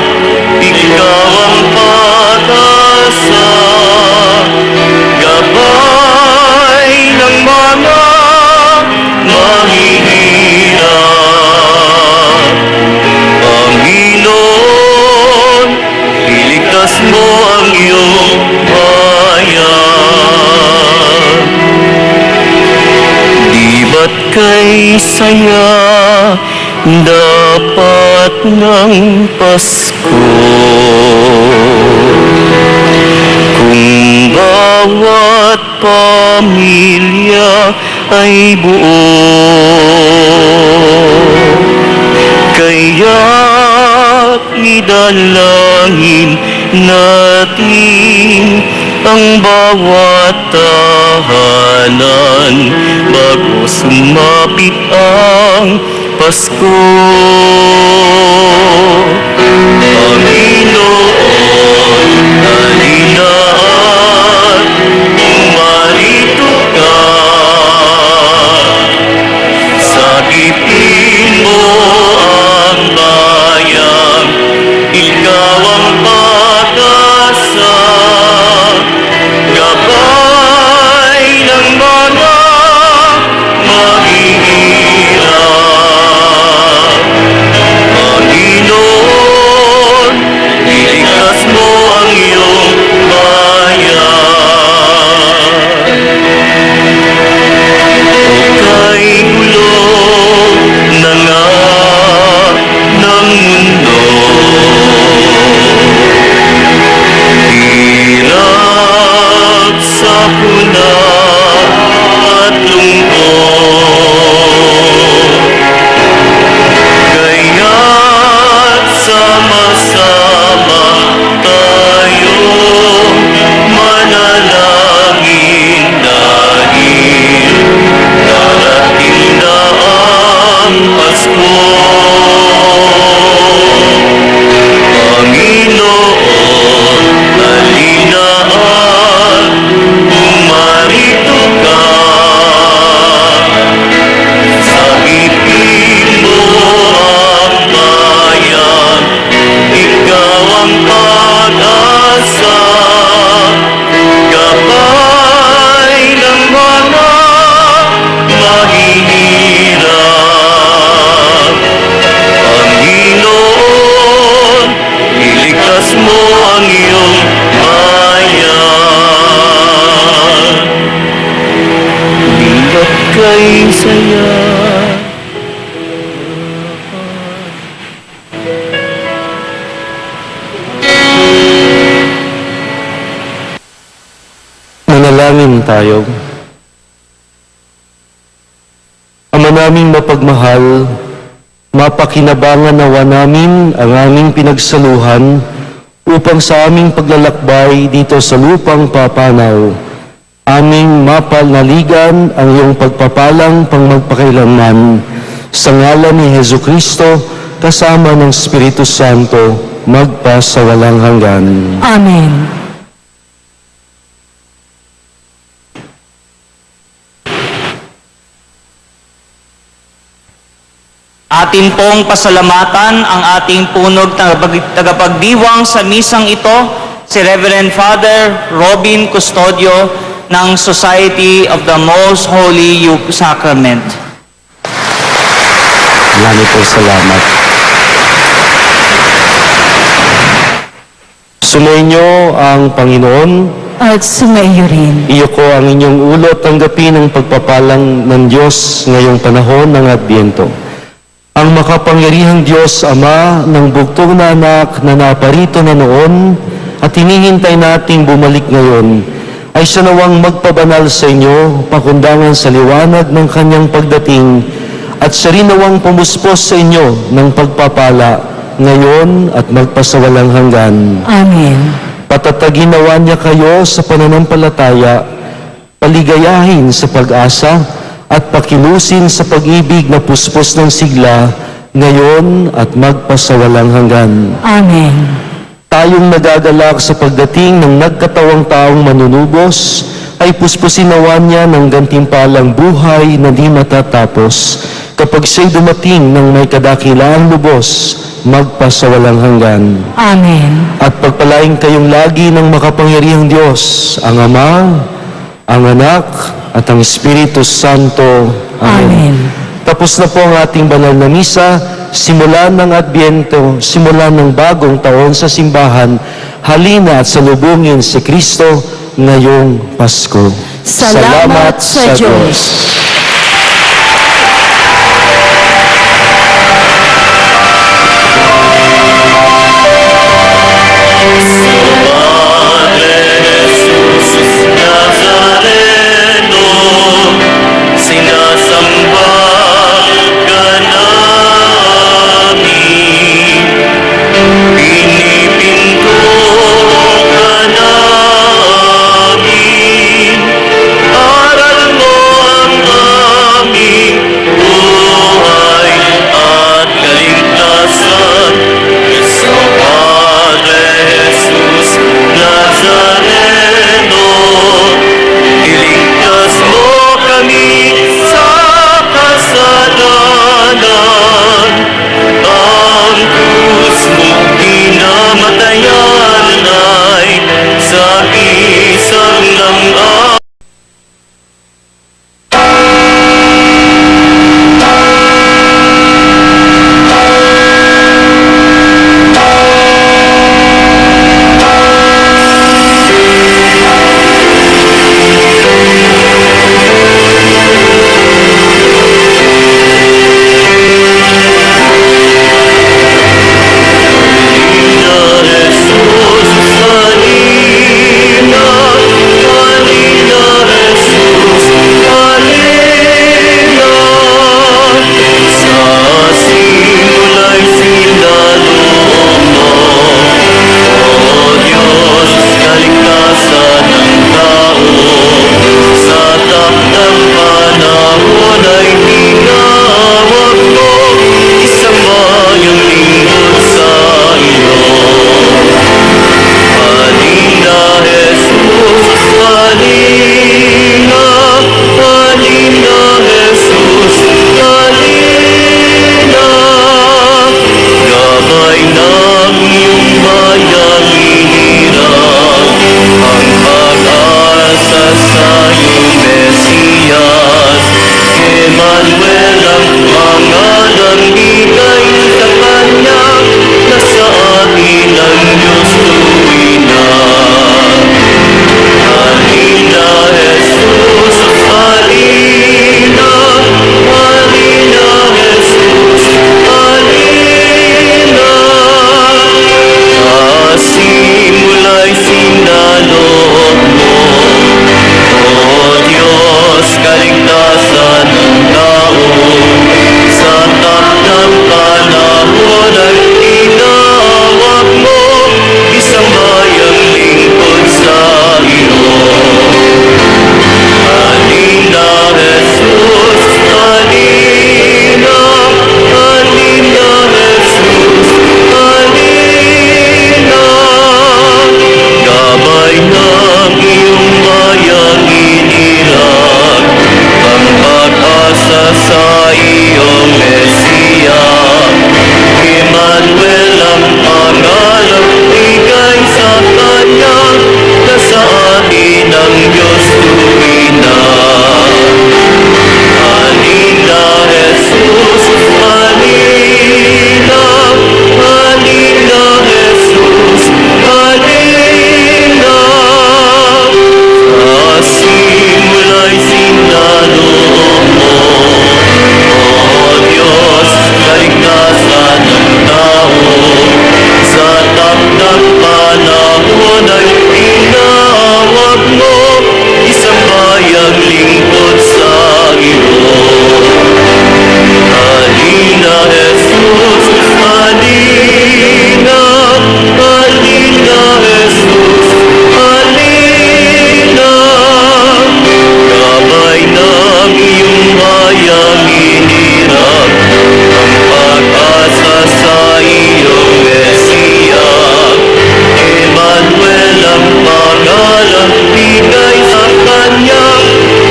ikaw ang pag-asa, gabay ng mga mahihirap. Panginoon, iligtas mo ang iyong bayan. Di ba't kay saya dapat ng Pasko? Kung bawat pamilya ay buo, kaya't idalangin natin ang bawat tahanan bago sumapit ang Pasko. Panginoon, halina at pumarito ka. Sagipin mo ang bayan, ikaw ang pag-asa, gabay ng mga mahihirap. Panginoon, iligtas mo ang iyong bayan. Kay gulo na nga ng mundo, hirap, sakuna at lungkot, kaya't sama-sama tayong manalangin dahil darating na ang Pasko. Panginoon, halina at pumarito ka. Sagipin mo ang bayan, ikaw ang pag-asa, gabay ng mga mahihirap. Panginoon, iligtas mo ang iyong bayan. Di ba't kay saya Manalangin tayo. Ama naming mapagmahal, mapakinabangan nawa namin ang aming pinagsaluhan upang sa aming paglalakbay dito sa lupang papanaw, aming mapalnaligan ang iyong pagpapalang pangmagpakailanman sa ngalan ni Hesu Kristo kasama ng Espiritu Santo magpa sa walang hanggan. Amen. Atin pong pasalamatan ang ating punog tagapagdiwang sa misang ito, si Reverend Father Robin Custodio ng Society of the Most Holy Euch Sacrament. Marami po salamat. Sumainyo ang Panginoon. At sumaiyo rin. Iyo ko ang inyong ulo, tanggapin ang pagpapalang ng Diyos ngayong panahon ng Adbyento. ang makapangyarihang Diyos Ama ng bugtong na anak na naparito na noon at hinihintay nating bumalik ngayon, ay siya nawang magpabanal sa inyo, pakundangan sa liwanag ng kanyang pagdating, at siya rin nawang pumuspos sa inyo ng pagpapala ngayon at magpasawalang hanggan. Amen. Patatagin nawa niya kayo sa pananampalataya, paligayahin sa pag-asa, at pakilusin sa pag-ibig na puspos ng sigla, ngayon at magpasawalang hanggan. Amen. Tayong nagagalak sa pagdating ng nagkatawang taong manunubos, ay puspusin nawa niya ng gantimpalang buhay na di matatapos, kapag siya'y dumating ng may kadakilaang lubos, magpasawalang hanggan. Amen. At pagpalain kayong lagi ng makapangyarihang Diyos, ang Ama, ang Anak, at ang Espiritu Santo. Amen. Tapos na po ang ating banal na misa, simulan ng Adbyento, simulan ng bagong taon sa simbahan, halina at salubungin si Kristo ngayong Pasko. Salamat sa Diyos. Nazareno, sinasamba ka namin, pinipinto ka namin, aral mo ang Jesus, halina, halina Jesus, halina. Gabay ng iyong hayang inirap, ang pag-asa sa iyong Mesiya. Emmanuel ang pangalan, bigay sa Kanya,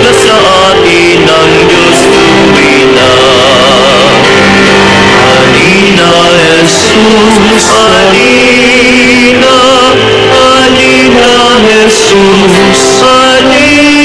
na sa atin ang Diyos tuwina. Halina, Jesus, halina, halina, Jesus, halina.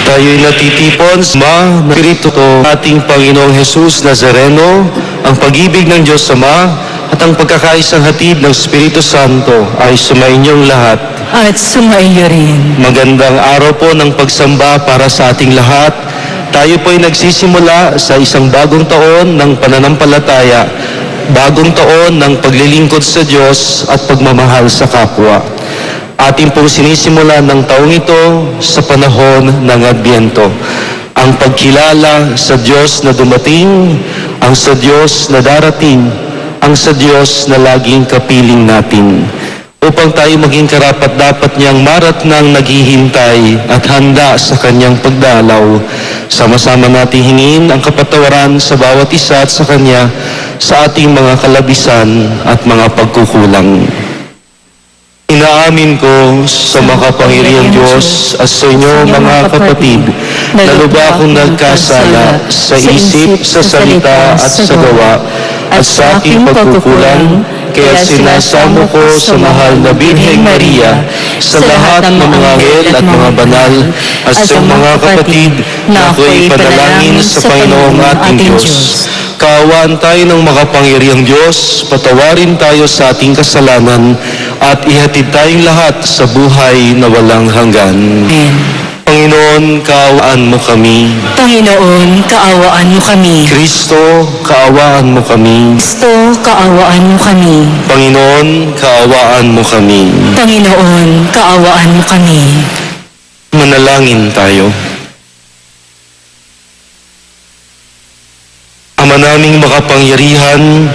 Tayo'y natitipon sa Espiritu ko, ating Panginoong Jesus Nazareno, ang pag-ibig ng Diyos Ama at ang pagkakaisang hatid ng Espiritu Santo ay sumainyong lahat. At sumaiyo rin. Magandang araw po ng pagsamba para sa ating lahat. Tayo po ay nagsisimula sa isang bagong taon ng pananampalataya, bagong taon ng paglilingkod sa Diyos at pagmamahal sa kapwa. Ating pong sinisimula ng taong ito sa panahon ng Adbyento. Ang pagkilala sa Diyos na dumating, ang sa Diyos na darating, ang sa Diyos na laging kapiling natin. Upang tayo maging karapat-dapat niyang maratnang naghihintay at handa sa kanyang pagdalaw. Sama-sama natin hingin ang kapatawaran sa bawat isa at sa kanya sa ating mga kalabisan at mga pagkukulang. Inaamin ko sa makapangyarihang Diyos at sa inyo mga kapatid, na lubha akong nagkasala sa isip, sa salita at sa gawa, at sa aking pagkukulang, kaya sinasamo ko sa mahal na Birheng Maria, sa lahat ng mga anghel at mga banal, at sa mga kapatid na ako'y panalangin sa Panginoong ating Diyos. Kaawaan tayo ng makapangyarihang Diyos, patawarin tayo sa ating kasalanan, at ihatid tayong lahat sa buhay na walang hanggan. Amen. Panginoon, kaawaan mo kami. Panginoon, kaawaan mo kami. Kristo, kaawaan mo kami. Kristo, kaawaan mo kami. Panginoon, kaawaan mo kami. Panginoon, kaawaan mo kami. Manalangin tayo. Ama naming makapangyarihan,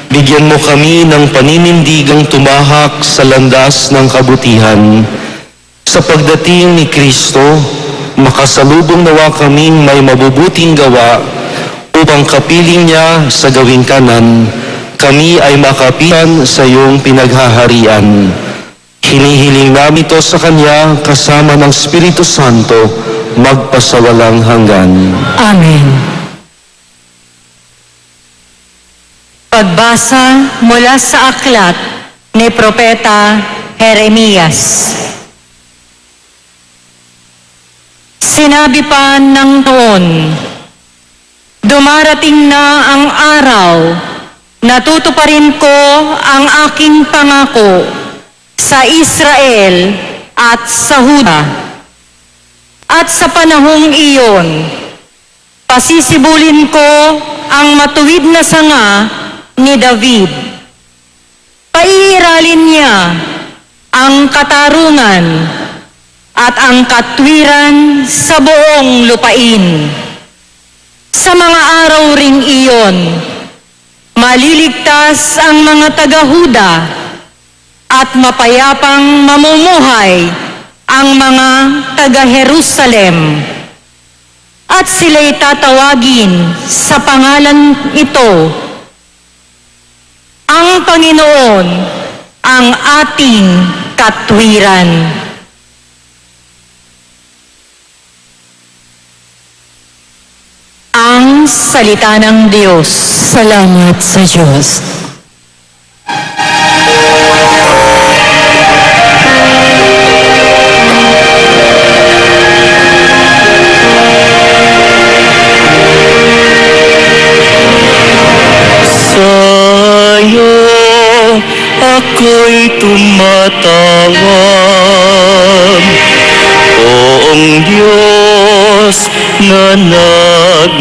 bigyan mo kami ng paninindigang tumahak sa landas ng kabutihan. Sa pagdating ni Kristo, makasalubong nawa kaming may mabubuting gawa upang kapiling niya sa gawing kanan, kami ay makapitan sa iyong pinaghaharian. Hinihiling namin ito sa Kanya kasama ng Espiritu Santo magpasawalang hanggan. Amen. Pagbasa mula sa aklat ni Propeta Jeremias. Sinabi pa ng noon, dumarating na ang araw na tutuparin ko ang aking pangako sa Israel at sa Huda. At sa panahong iyon, pasisibulin ko ang matuwid na sanga ni David. Paiiralin niya ang katarungan at ang katwiran sa buong lupain. Sa mga araw ring iyon, maliligtas ang mga taga-Huda at mapayapang mamumuhay ang mga taga-Jerusalem. At sila'y tatawagin sa pangalan ito, ang Panginoon, ang ating katwiran. Ang salita ng Diyos. Salamat sa Diyos. Sa'yo ako'y tumatawag, Poong Diyos na nagliligtas.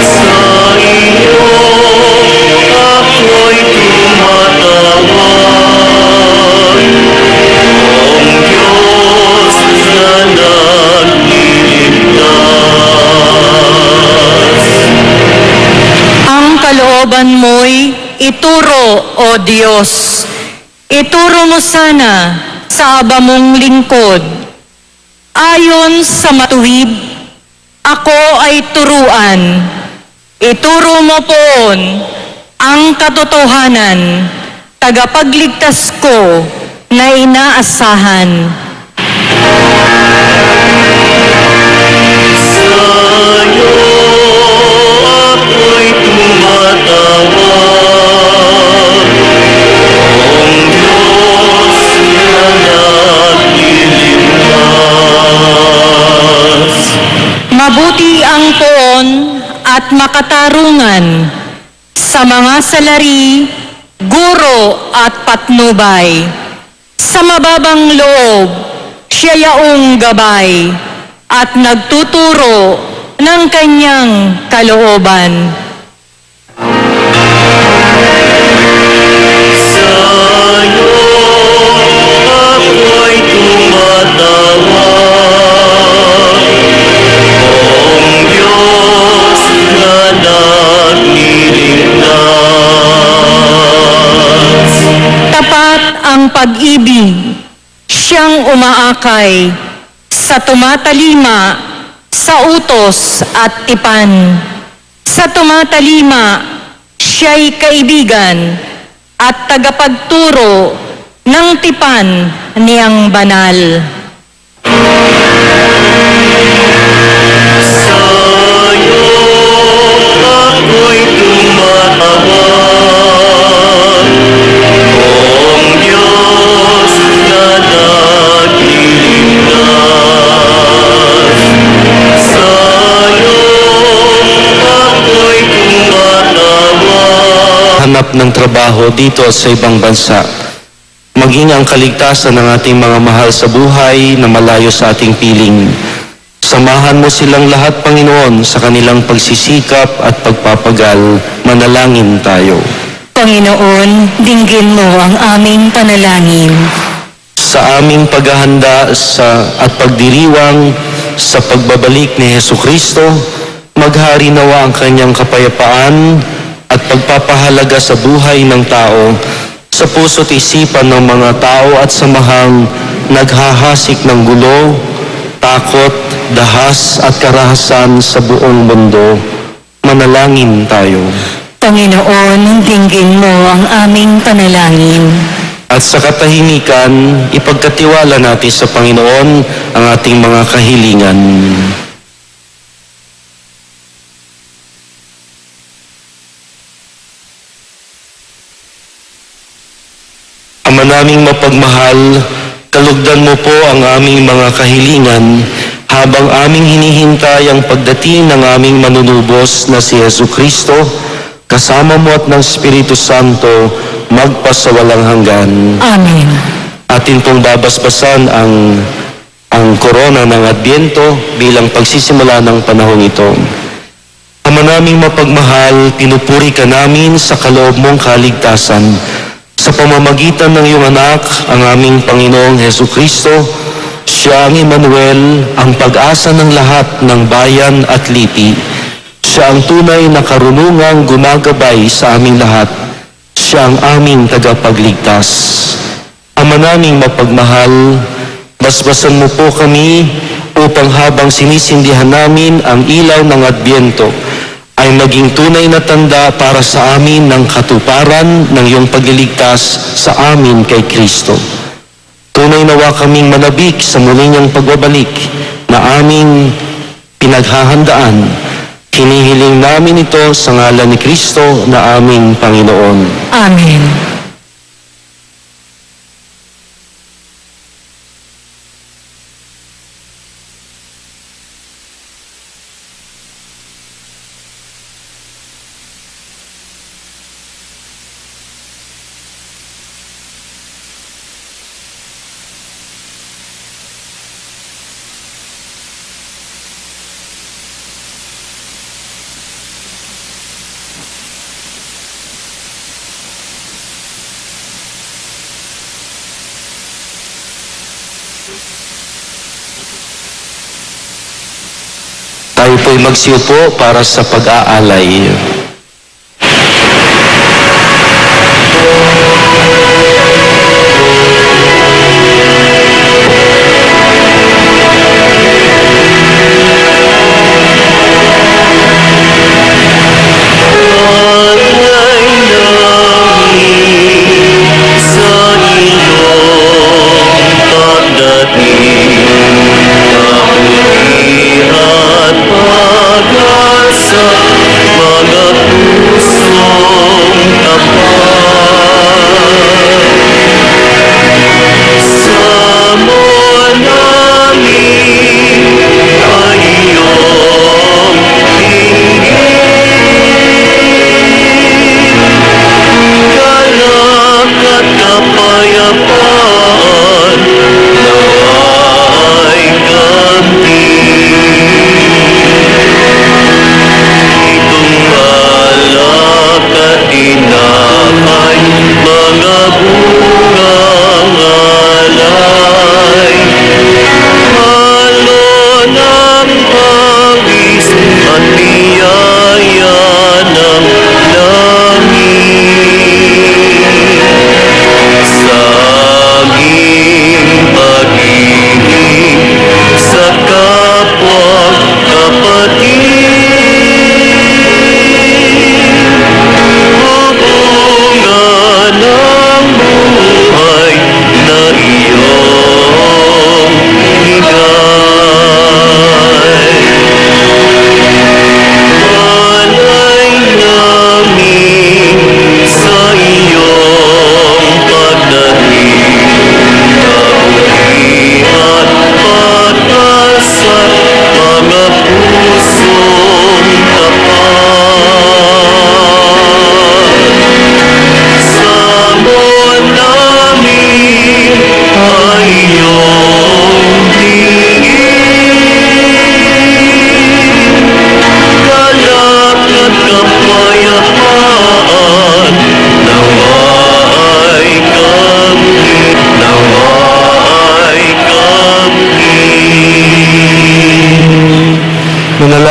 Sa iyo ako'y tumatawag, Poong Diyos na Diyos, ituro mo sana sa aba mong lingkod. Ayon sa matuwid, ako ay turuan. Ituro mo poon ang katotohanan, tagapagligtas ko na inaasahan. Sa'yo ako'y tumatawag, Pong Diyos na nagliligtas. Mabuti ang poon at makatarungan sa mga salari, guro at patnubay. Sa mababang loob, siya yaong gabay at nagtuturo ng kanyang kalooban. Sa'yo ako'y tumatawag, Pong Diyos na nagliligtas. Tapat ang pag-ibig, siyang umaakay sa tumatalima, sa utos at tipan. Sa tumatalima, siya'y kaibigan at tagapagturo ng tipan niyang banal. Sa'yo ako'y tumatawag, Pong Diyos na nagliligtas. Sa'yo ako'y tumatawag. Hanap ng trabaho dito at sa ibang bansa. Maging ang kaligtasan ng ating mga mahal sa buhay na malayo sa ating piling. Samahan mo silang lahat, Panginoon, sa kanilang pagsisikap at pagpapagal. Manalangin tayo. Panginoon, dinggin mo ang aming panalangin. Sa aming paghahanda at pagdiriwang sa pagbabalik ni Hesukristo, maghari nawa ang kanyang kapayapaan at pagpapahalaga sa buhay ng tao, sa puso't isipan ng mga tao at samahang naghahasik ng gulo, takot, dahas at karahasan sa buong mundo. Manalangin tayo. Panginoon, dinggin mo ang aming panalangin. At sa katahimikan, ipagkatiwala natin sa Panginoon ang ating mga kahilingan. Ama naming mapagmahal, kalugdan mo po ang aming mga kahilingan habang aming hinihintay ang pagdating ng aming manunubos na si Jesucristo, kasama mo at ng Espiritu Santo, magpasawalang hanggan. Amen. Atin pong babasbasan ang korona ng Adbyento bilang pagsisimula ng panahong ito. Ama naming mapagmahal, pinupuri ka namin sa kaloob mong kaligtasan. Sa pamamagitan ng iyong anak, ang aming Panginoong Hesukristo, siya ang Emmanuel, ang pag-asa ng lahat ng bayan at lipi. Siya ang tunay na karunungang gumagabay sa aming lahat. Siya ang aming tagapagligtas. Ama naming mapagmahal, basbasan mo po kami upang habang sinisindihan namin ang ilaw ng Adbyento, ay maging tunay na tanda para sa amin ng katuparan ng iyong pagliligtas sa amin kay Kristo. Tunay nawa kaming manabik sa muli niyang pagbabalik na aming pinaghahandaan. Hinihiling namin ito sa ngalan ni Kristo na aming Panginoon. Amen. Tayo po'y magsiupo para sa pag-aalay.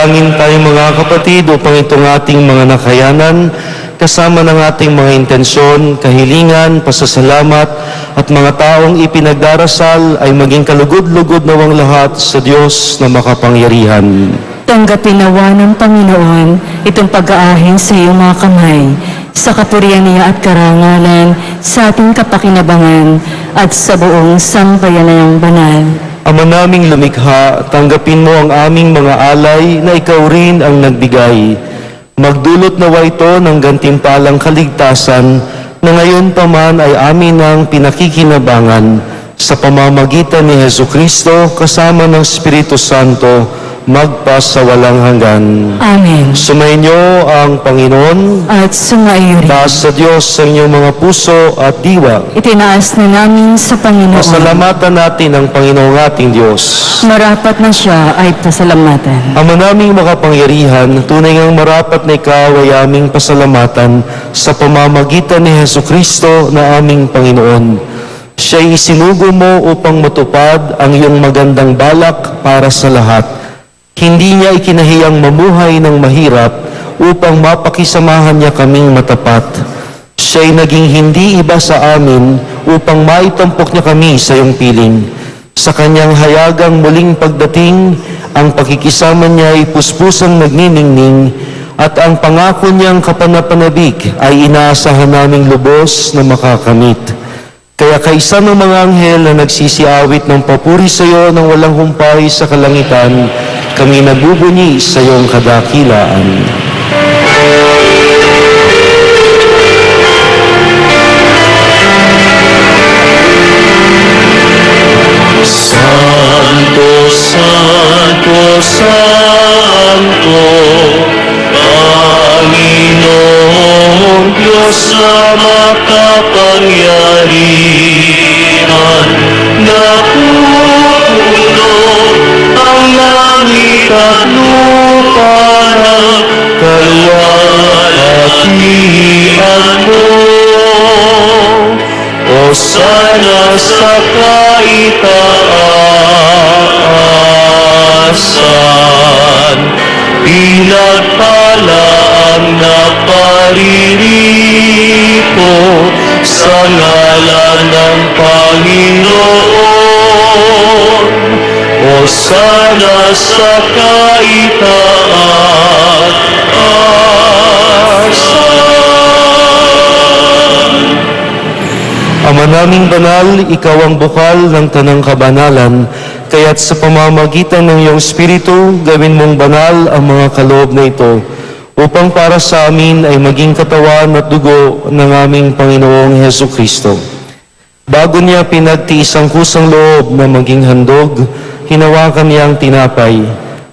Manalangin tayo mga kapatid upang itong ating mga nakayanan, kasama ng ating mga intensyon, kahilingan, pasasalamat, at mga taong ipinagdarasal ay maging kalugod-lugod nawang lahat sa Diyos na makapangyarihan. Tanggapin nawa ng Panginoon itong pag-aahing sa iyong mga kamay, sa kapurihan niya at karangalan, sa ating kapakinabangan, at sa buong sambayanang banal. Ama naming lumikha, tanggapin mo ang aming mga alay na ikaw rin ang nagbigay. Magdulot nawa ito ng gantimpalang kaligtasan na ngayon pa man ay amin ang pinakikinabangan sa pamamagitan ni Jesucristo kasama ng Espiritu Santo magpasawalang hanggan. Amen. Sumainyo ang Panginoon, At sumaiyo rin. taas sa Diyos sa inyong mga puso at diwa. Itinaas na namin sa Panginoon. Pasalamatan natin ang Panginoong ating Diyos. Marapat na siya ay pasalamatan. Ama naming makapangyarihan, tunay ngang marapat na ikaw ay aming pasalamatan sa pamamagitan ni Jesucristo na aming Panginoon. Siya'y isinugo mo upang matupad ang iyong magandang balak para sa lahat. Hindi niya ikinahiyang mamuhay ng mahirap upang mapakisamahan niya kaming matapat. Siya'y naging hindi iba sa amin upang maitampok niya kami sa iyong piling. Sa kanyang hayagang muling pagdating, ang pakikisama niya ay puspusang nagniningning at ang pangako niyang kapanapanabik ay inaasahan naming lubos na makakamit. Kaya kaisa ng mga anghel na nagsisiawit ng papuri sa iyo ng walang humpay sa kalangitan, kami nagbubunyi sa iyong kadakilaan. Santo, Santo, Santo, Panginoon Diyos na makapangyarihan, napupuno ang langit at lupa ng kaluwalhatian mo. O sana sa kaitaasan, pinagpala ang naparirito sa ngalan ng Panginoon. O sana sa kaitaasan. Ama naming banal, ikaw ang bukal ng tanang kabanalan, kaya't sa pamamagitan ng iyong Espiritu, gawin mong banal ang mga kaloob na ito, upang para sa amin ay maging katawan at dugo ng aming Panginoong Hesukristo. Bago niya pinagtiis ang kusang loob na maging handog, hinawakan niya ang tinapay.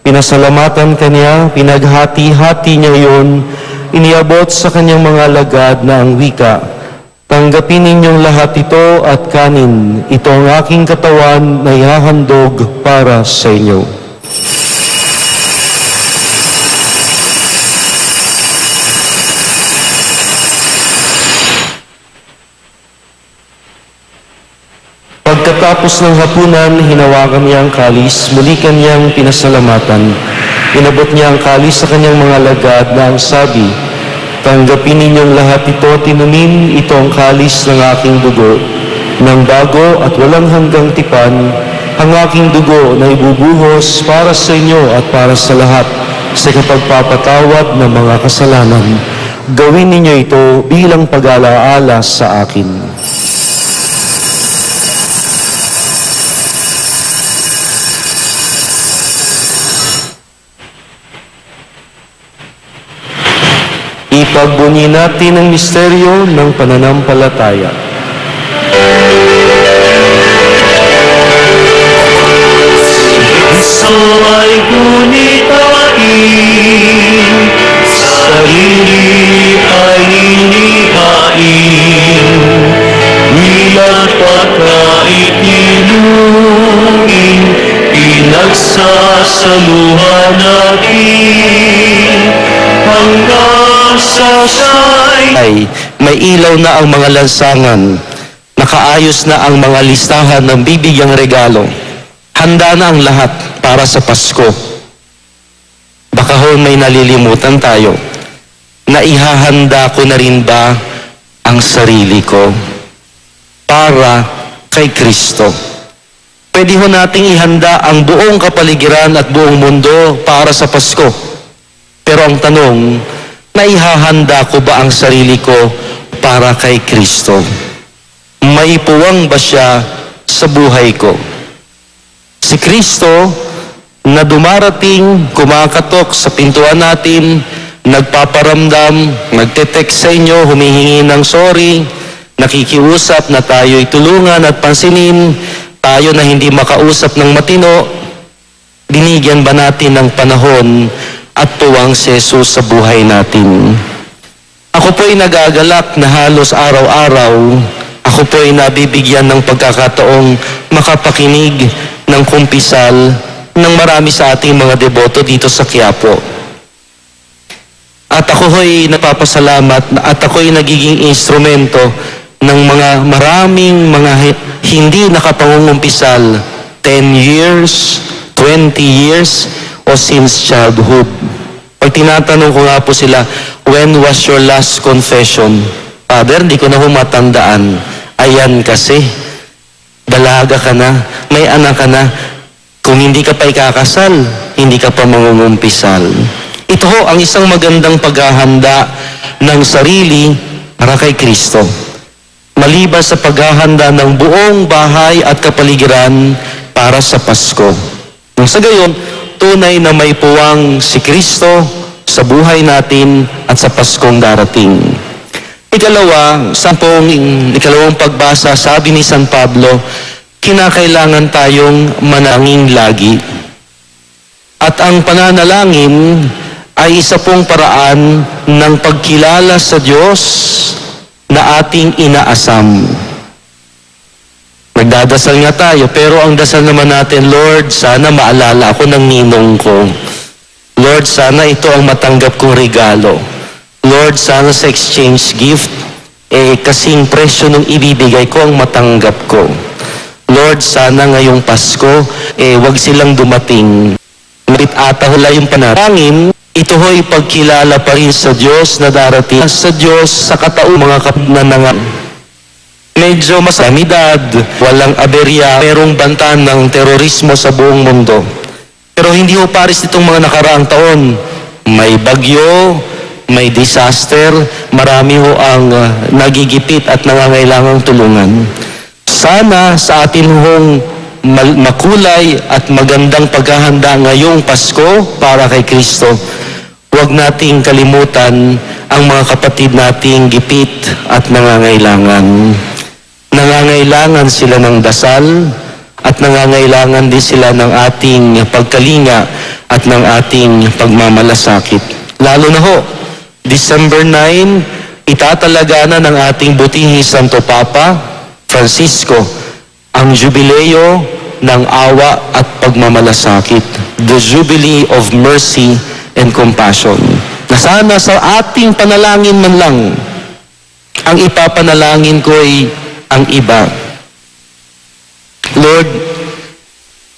Pinasalamatan kanya, pinaghati-hati niya iyon, iniabot sa kanyang mga alagad na ang wika, tanggapin ninyong lahat ito at kanin. Ito ang aking katawan na ihahandog para sa inyo. Pagkatapos ng hapunan, hinawakan niya ang kalis, muli kanyang pinasalamatan. Inabot niya ang kalis sa kanyang mga alagad na ang sabi, tanggapin ninyong lahat ito at inumin, ito ang kalis ng aking dugo, ng bago at walang hanggang tipan, ang aking dugo na ibubuhos para sa inyo at para sa lahat sa kapagpapatawad ng mga kasalanan. Gawin ninyo ito bilang pag-alaala sa akin. Ipagbunyi natin ang misteryo ng pananampalataya. Kristo ay gunitain, sarili ay inihain, bilang pagkaitinungin, pinagsasaluhan natin, hanggang sa siya'y Ay, may ilaw na ang mga lansangan, nakaayos na ang mga listahan ng bibigyang regalo. Handa na ang lahat para sa Pasko. baka ho may nalilimutan tayo. Naihahanda ko na rin ba ang sarili ko para kay Kristo? Pwede ho nating ihanda ang buong kapaligiran at buong mundo para sa Pasko. Pero ang tanong, naihahanda ko ba ang sarili ko para kay Kristo? May puwang ba siya sa buhay ko? Si Kristo na dumarating, kumakatok sa pintuan natin, nagpaparamdam, nagte-text sa inyo, humihingi ng sorry, nakikiusap na tayo'y tulungan at pansinin, tayo na hindi makausap ng matino, binigyan ba natin ng panahon at tuwang si Jesus sa buhay natin? Ako po'y nagagalak na halos araw-araw, ako po'y nabibigyan ng pagkakataong makapakinig ng kumpisal ng marami sa ating mga deboto dito sa Quiapo. At ako ho'y napapasalamat at ako'y nagiging instrumento ng maraming mga hindi nakapangungumpisal 10 years, 20 years, o since childhood. Pag tinatanong ko nga po sila, when was your last confession? Father, hindi ko na humatandaan. Ayan kasi, dalaga ka na, may anak ka na, kung hindi ka pa ikakasal, hindi ka pa mangungumpisal. Ito ho ang isang magandang paghahanda ng sarili para kay Kristo. Maliban sa paghahanda ng buong bahay at kapaligiran para sa Pasko. Nang sa gayon, tunay na may puwang si Kristo sa buhay natin at sa Paskong darating. Ikalawang pagbasa, sabi ni San Pablo, kinakailangan tayong manalangin lagi. At ang pananalangin ay isa pong paraan ng pagkilala sa Diyos na ating inaasam. Nagdadasal nga tayo, pero ang dasal naman natin, Lord, sana maalala ako ng ninong ko. Lord, sana ito ang matanggap kong regalo. Lord, sana sa exchange gift, kasing presyo nung ibibigay ko ang matanggap ko. Lord, sana ngayong Pasko, wag silang dumating. Ngunit atahula yung panalangin, ito ho'y pagkilala pa rin sa Diyos na darating. Sa Diyos, sa kataong mga kapnanangan. Medyo masamidad, walang aberya, merong banta ng terorismo sa buong mundo. Pero hindi ho paris itong mga nakaraang taon. May bagyo, may disaster, marami ho ang nagigipit at nangangailangang tulungan. Sana sa atin hong makulay at magandang paghahanda ngayong Pasko para kay Kristo, huwag nating kalimutan ang mga kapatid nating gipit at nangangailangan. Nangangailangan sila ng dasal at nangangailangan din sila ng ating pagkalinga at ng ating pagmamalasakit. Lalo na ho, December 9, itatalaga na ng ating butihing Santo Papa Francisco ang jubileo ng awa at pagmamalasakit, the Jubilee of Mercy and Compassion. Na sana sa ating panalangin man lang, ang ipapanalangin ko ay ang iba. Lord,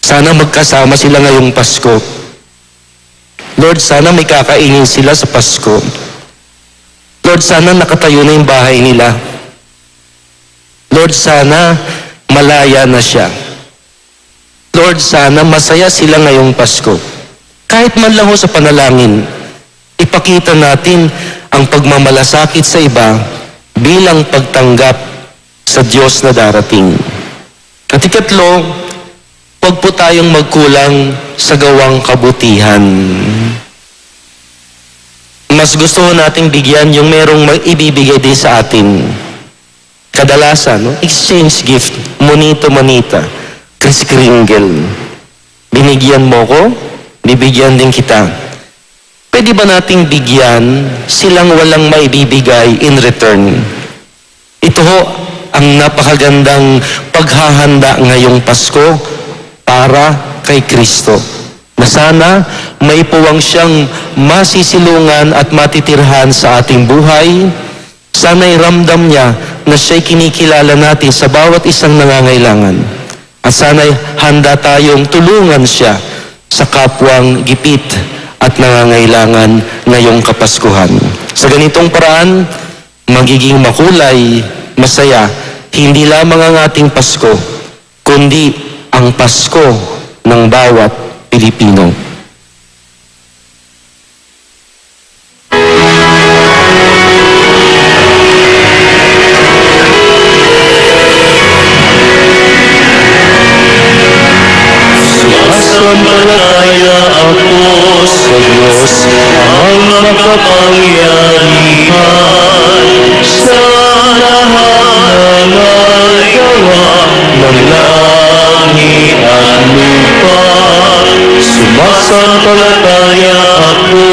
sana magkasama sila ngayong Pasko. Lord, sana may kakainin sila sa Pasko. Lord, sana nakatayo na yung bahay nila. Lord, sana malaya na siya. Lord, sana masaya sila ngayong Pasko. Kahit man lang ho sa panalangin, ipakita natin ang pagmamalasakit sa iba bilang pagtanggap sa Diyos na darating. At ikatlo, huwag po tayong magkulang sa gawang kabutihan. Mas gusto ho nating bigyan yung merong ibibigay din sa atin. Kadalasan, exchange gift, monito-monita, kris-kringle. Binigyan mo ko, bibigyan din kita. Pwede ba nating bigyan silang walang maibibigay in return? Ito ho ang napakagandang paghahanda ngayong Pasko para kay Kristo. Na sana may puwang siyang masisilungan at matitirhan sa ating buhay. Sana'y ramdam niya na siya'y kinikilala natin sa bawat isang nangangailangan. At sana'y handa tayong tulungan siya sa kapwang gipit at nangangailangan ngayong Kapaskuhan. Sa ganitong paraan, magiging makulay, masaya, hindi lamang ang ating Pasko, kundi ang Pasko ng bawat Pilipino. Sumasampalataya ako sa Diyos ang makapangyarihan sa lahat ng gawa ng langit at lupa. Sumasampalataya ako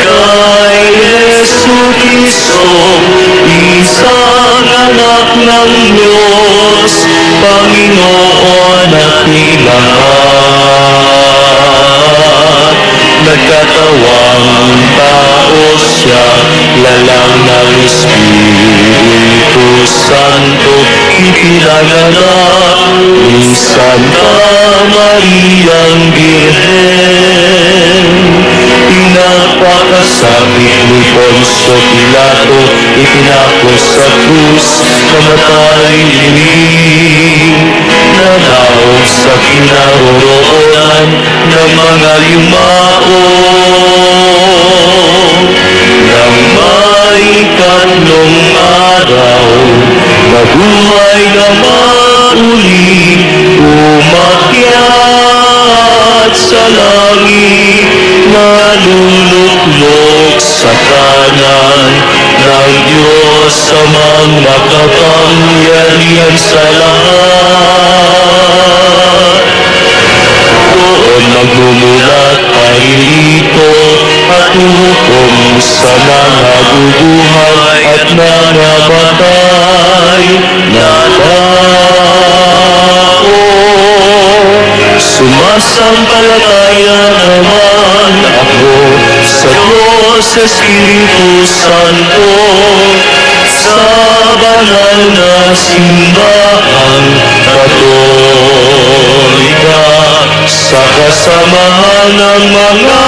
kay Jesucristo, isang anak ng Diyos, Panginoon at nilahat. Nagkatawang tao siya, lalang ng Espiritu Santo, ipinanganak ni Santa Mariang Birhen. Pinapakasakit ni Poncio Pilato, ipinako sa krus, namatay din. Nanaog sa kinaroroonan ng mga yumao. Nang may ikatlong araw, nabuhay na muli, umakyat sa langit, naluluklok sa kanan ng Diyos amang makapangyarihan sa lahat. Doon magmumulat ay rito at hukom sa mga bubuhay at nangamatay na tao. Sumasampalataya naman ako sa Diyos Espiritu Santo, sa banal na simbahang Katolika, sa kasamahan ng mga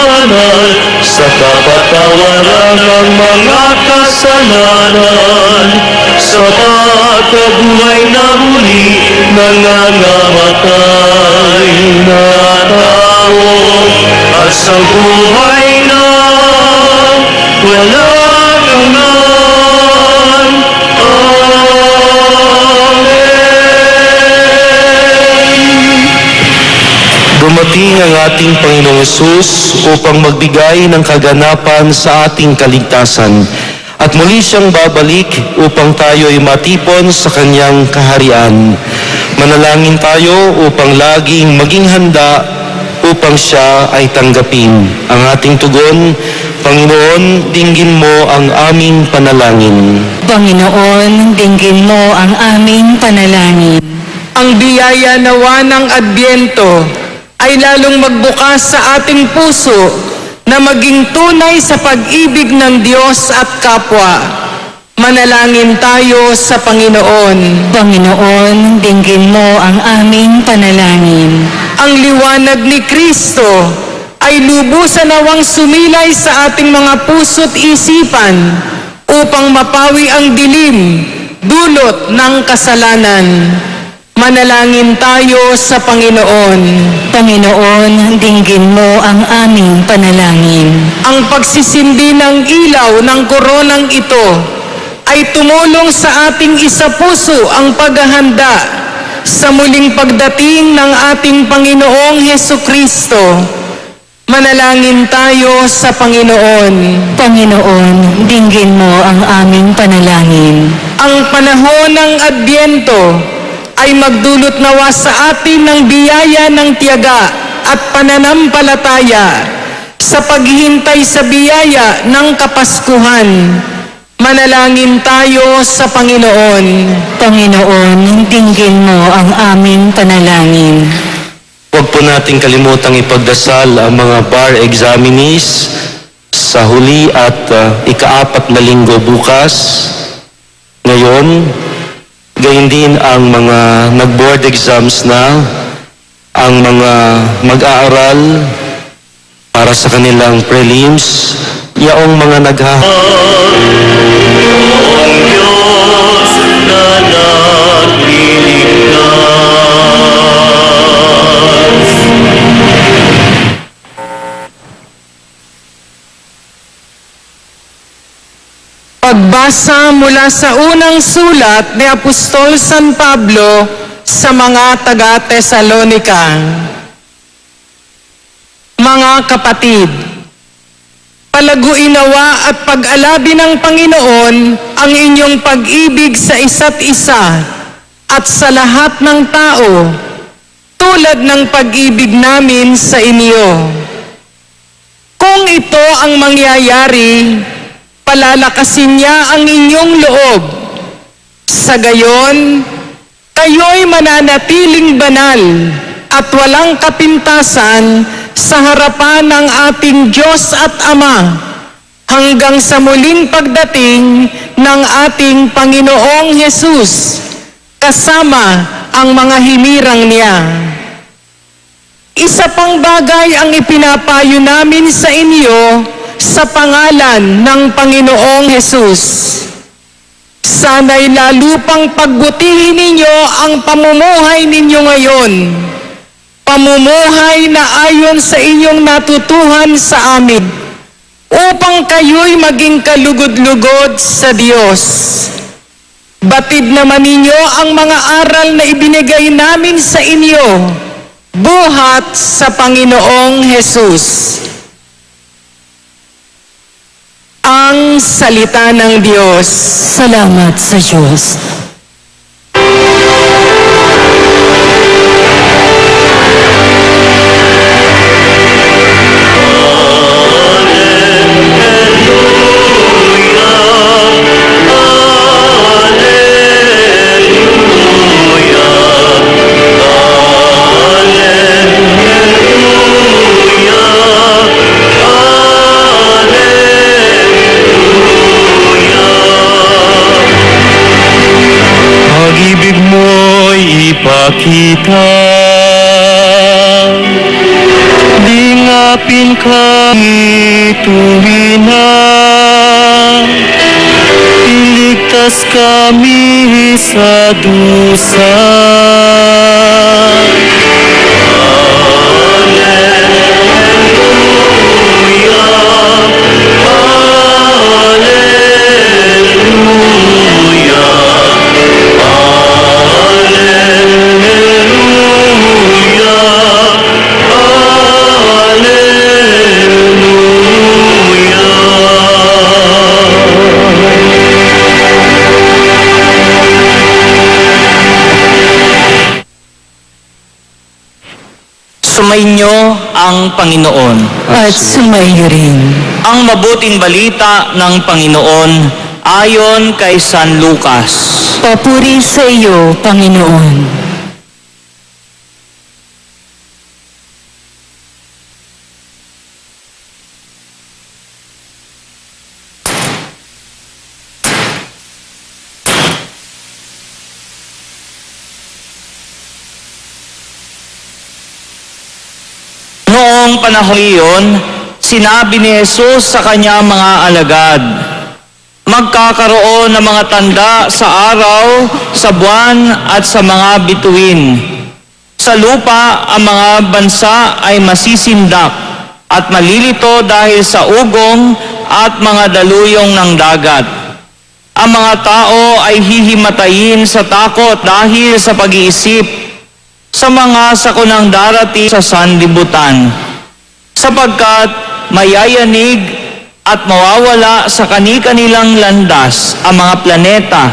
banal, sa kapatawaran ng mga kasalanan, sa pagkabuhay na muli, nangangamatay na tao, at sa buhay na walang hanggan. Dumating ang ating Panginoong Hesus upang magbigay ng kaganapan sa ating kaligtasan. At muli siyang babalik upang tayo ay matipon sa kanyang kaharian. Manalangin tayo upang laging maging handa upang siya ay tanggapin. Ang ating tugon, Panginoon, dinggin mo ang aming panalangin. Panginoon, dinggin mo ang aming panalangin. Ang biyaya nawa ng Adbyento ay lalong magbukas sa ating puso na maging tunay sa pag-ibig ng Diyos at kapwa. Manalangin tayo sa Panginoon. Panginoon, dinggin mo ang aming panalangin. Ang liwanag ni Kristo ay lubusan nawang sumilay sa ating mga puso't isipan upang mapawi ang dilim, dulot ng kasalanan. Manalangin tayo sa Panginoon. Panginoon, dinggin mo ang aming panalangin. Ang pagsisindi ng ilaw ng koronang ito ay tumulong sa ating isapuso ang paghahanda sa muling pagdating ng ating Panginoong Hesukristo. Manalangin tayo sa Panginoon. Panginoon, dinggin mo ang aming panalangin. Ang panahon ng Adbyento ay magdulot nawa sa atin ng biyaya ng tiyaga at pananampalataya sa paghihintay sa biyaya ng Kapaskuhan. Manalangin tayo sa Panginoon. Panginoon, dinggin mo ang aming panalangin. Huwag po nating kalimutang ipagdasal ang mga bar examinees sa huli at ika-4 na linggo bukas. Ngayon, gayon din ang mga nag-board exams na, ang mga mag-aaral para sa kanilang prelims, yaong mga Ang Diyos na nagliligtas. Pagbasa mula sa unang sulat ni Apostol San Pablo sa mga taga-Tesalonika. Mga kapatid, palaguinawa at pag-alabi ng Panginoon ang inyong pag-ibig sa isa't isa at sa lahat ng tao, tulad ng pag-ibig namin sa inyo. Kung ito ang mangyayari, palalakasin niya ang inyong loob. Sa gayon, kayo'y mananatiling banal at walang kapintasan sa harapan ng ating Diyos at Ama hanggang sa muling pagdating ng ating Panginoong Hesus kasama ang mga himirang niya. Isa pang bagay ang ipinapayo namin sa inyo sa pangalan ng Panginoong Hesus. Sana'y lalo pang pagbutihin ninyo ang pamumuhay ninyo ngayon. Pamumuhay na ayon sa inyong natutuhan sa amin, upang kayo'y maging kalugod-lugod sa Diyos. Batid naman ninyo ang mga aral na ibinigay namin sa inyo, buhat sa Panginoong Hesus. Ang salita ng Diyos. Salamat sa Diyos. Pag-ibig mo'y ipakita, di ngapin kami tuwina, iligtas kami sa dusa. Sumainyo ang Panginoon. At sumayo rin. Ang mabuting balita ng Panginoon ayon kay San Lucas. Papuri sa iyo, Panginoon. Noong panahon iyon, sinabi ni Jesus sa kanyang mga alagad, magkakaroon ng mga tanda sa araw, sa buwan at sa mga bituin. Sa lupa, ang mga bansa ay masisindak at malilito dahil sa ugong at mga daluyong ng dagat. Ang mga tao ay hihimatayin sa takot dahil sa pag-iisip sa mga sakunang darating sa sanlibutan, sapagkat mayayanig at mawawala sa kani-kanilang landas ang mga planeta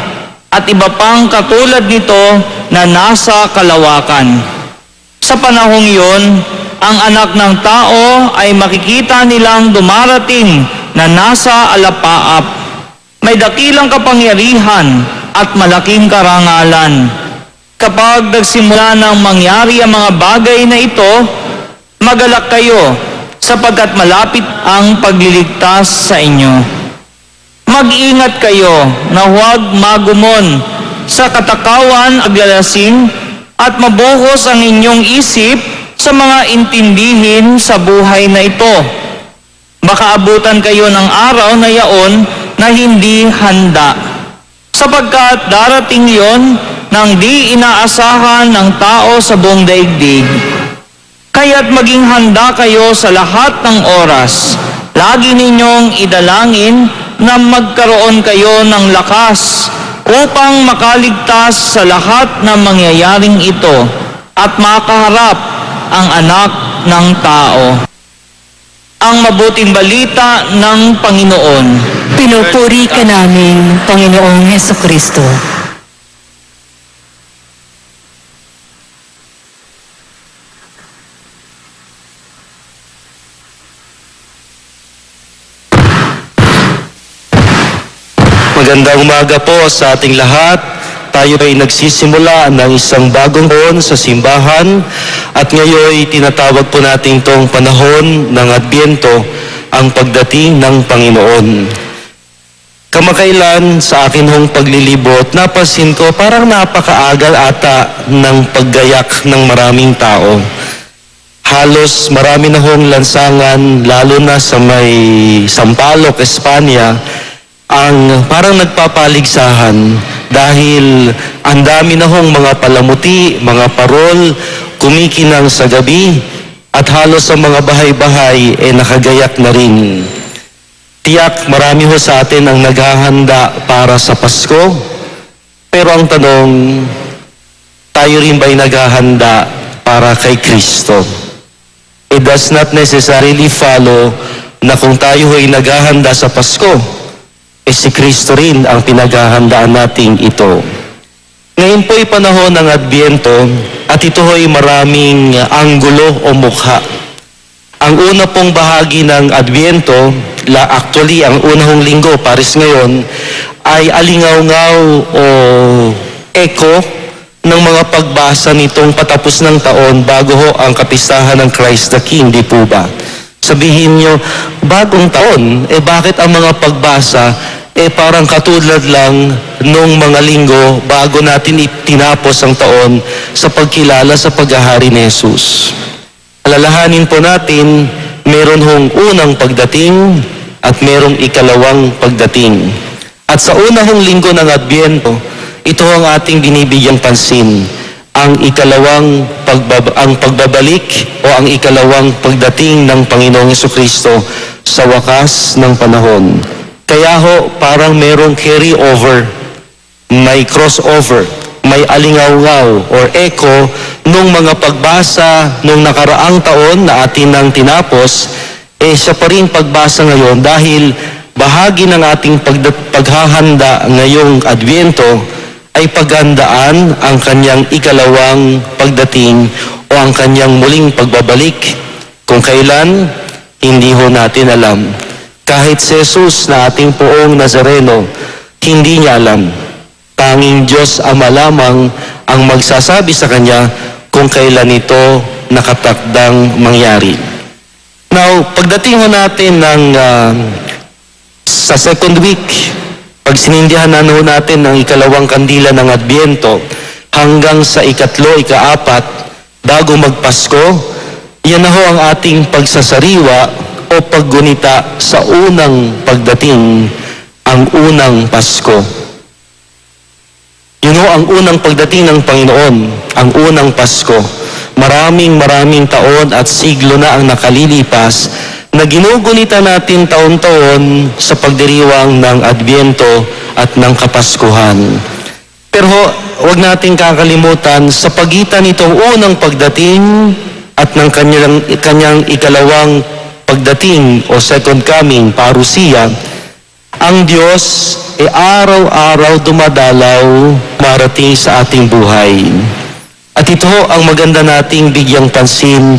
at iba pang katulad nito na nasa kalawakan. Sa panahong iyon, ang anak ng tao ay makikita nilang dumarating na nasa alapaap. May dakilang kapangyarihan at malaking karangalan. Kapag nagsimula ng mangyari ang mga bagay na ito, magalak kayo sapagkat malapit ang pagliligtas sa inyo. Mag-ingat kayo na huwag magumon sa katakawan, aglalasing at mabuhos ang inyong isip sa mga intindihin sa buhay na ito. Baka abutan kayo ng araw na yaon na hindi handa, sapagkat darating yon nang di inaasahan ng tao sa buong daigdig. Kaya't maging handa kayo sa lahat ng oras. Lagi ninyong idalangin na magkaroon kayo ng lakas upang makaligtas sa lahat ng mangyayaring ito at makaharap ang anak ng tao. Ang mabuting balita ng Panginoon. Pinupuri ka namin, Panginoong Hesukristo. Magandang umaga po sa ating lahat. Tayo ay nagsisimula ng isang bagong taon sa simbahan at ngayon tinatawag po natin itong panahon ng Adbyento, ang pagdating ng Panginoon. Kamakailan sa akin hong paglilibot, napansin ko parang napakaagal ata ng paggayak ng maraming tao. Halos marami na hong lansangan, lalo na sa may Sampaloc, Espanya, ang parang nagpapaligsahan dahil ang dami na hong mga palamuti, mga parol, kumikinang sa gabi at halos sa mga bahay-bahay nakagayak na rin. Tiyak marami ho sa atin ang naghahanda para sa Pasko, pero ang tanong, tayo rin ba'y naghahanda para kay Kristo? It does not necessarily follow na kung tayo ay naghahanda sa Pasko, si Kristo rin ang pinaghahandaan nating ito. Ngayon po'y panahon ng Adbyento at ito ho'y maraming anggulo o mukha. Ang una pong bahagi ng Adbyento, actually ang unang linggo, pares ngayon, ay alingaw-ngaw o echo ng mga pagbasa nitong patapos ng taon bago ho ang kapistahan ng Christ the King, di po ba? Sabihin nyo, bagong taon, bakit ang mga pagbasa parang katulad lang nung mga linggo bago natin itinapos ang taon sa pagkilala sa paghahari ni Jesus. Alalahanin po natin, meron hong unang pagdating at merong ikalawang pagdating. At sa unang linggo ng Adbyento, ito ang ating binibigyang pansin, ang pagbabalik o ang ikalawang pagdating ng Panginoong Hesukristo sa wakas ng panahon. Kaya ho, parang merong carry over, may crossover, may alingaw-ngaw or echo nung mga pagbasa nung nakaraang taon na atin nang tinapos, siya pa rin pagbasa ngayon dahil bahagi ng ating paghahanda ngayong Adbyento ay paghandaan ang kanyang ikalawang pagdating o ang kanyang muling pagbabalik. Kung kailan, hindi ho natin alam. Kahit si Jesus na ating poong Nazareno, hindi niya alam. Tanging Diyos Ama lamang ang magsasabi sa Kanya kung kailan ito nakatakdang mangyari. Now, pagdating ho natin sa second week, pag sinindihan na ho natin ng ikalawang kandila ng Adbyento hanggang sa ikatlo, ikaapat, bago magpasko, yan na ho ang ating pagsasariwa o paggunita sa unang pagdating, ang unang Pasko. Yun ho ang unang pagdating ng Panginoon, ang unang Pasko. Maraming taon at siglo na ang nakalilipas na ginugunita natin taon-taon sa pagdiriwang ng Adbyento at ng Kapaskuhan. Pero huwag nating kakalimutan, sa pagitan nitong unang pagdating at ng kanyang ikalawang pagdating o second coming, parusia, ang Diyos araw-araw dumadalaw marating sa ating buhay. At ito ang maganda nating bigyang pansin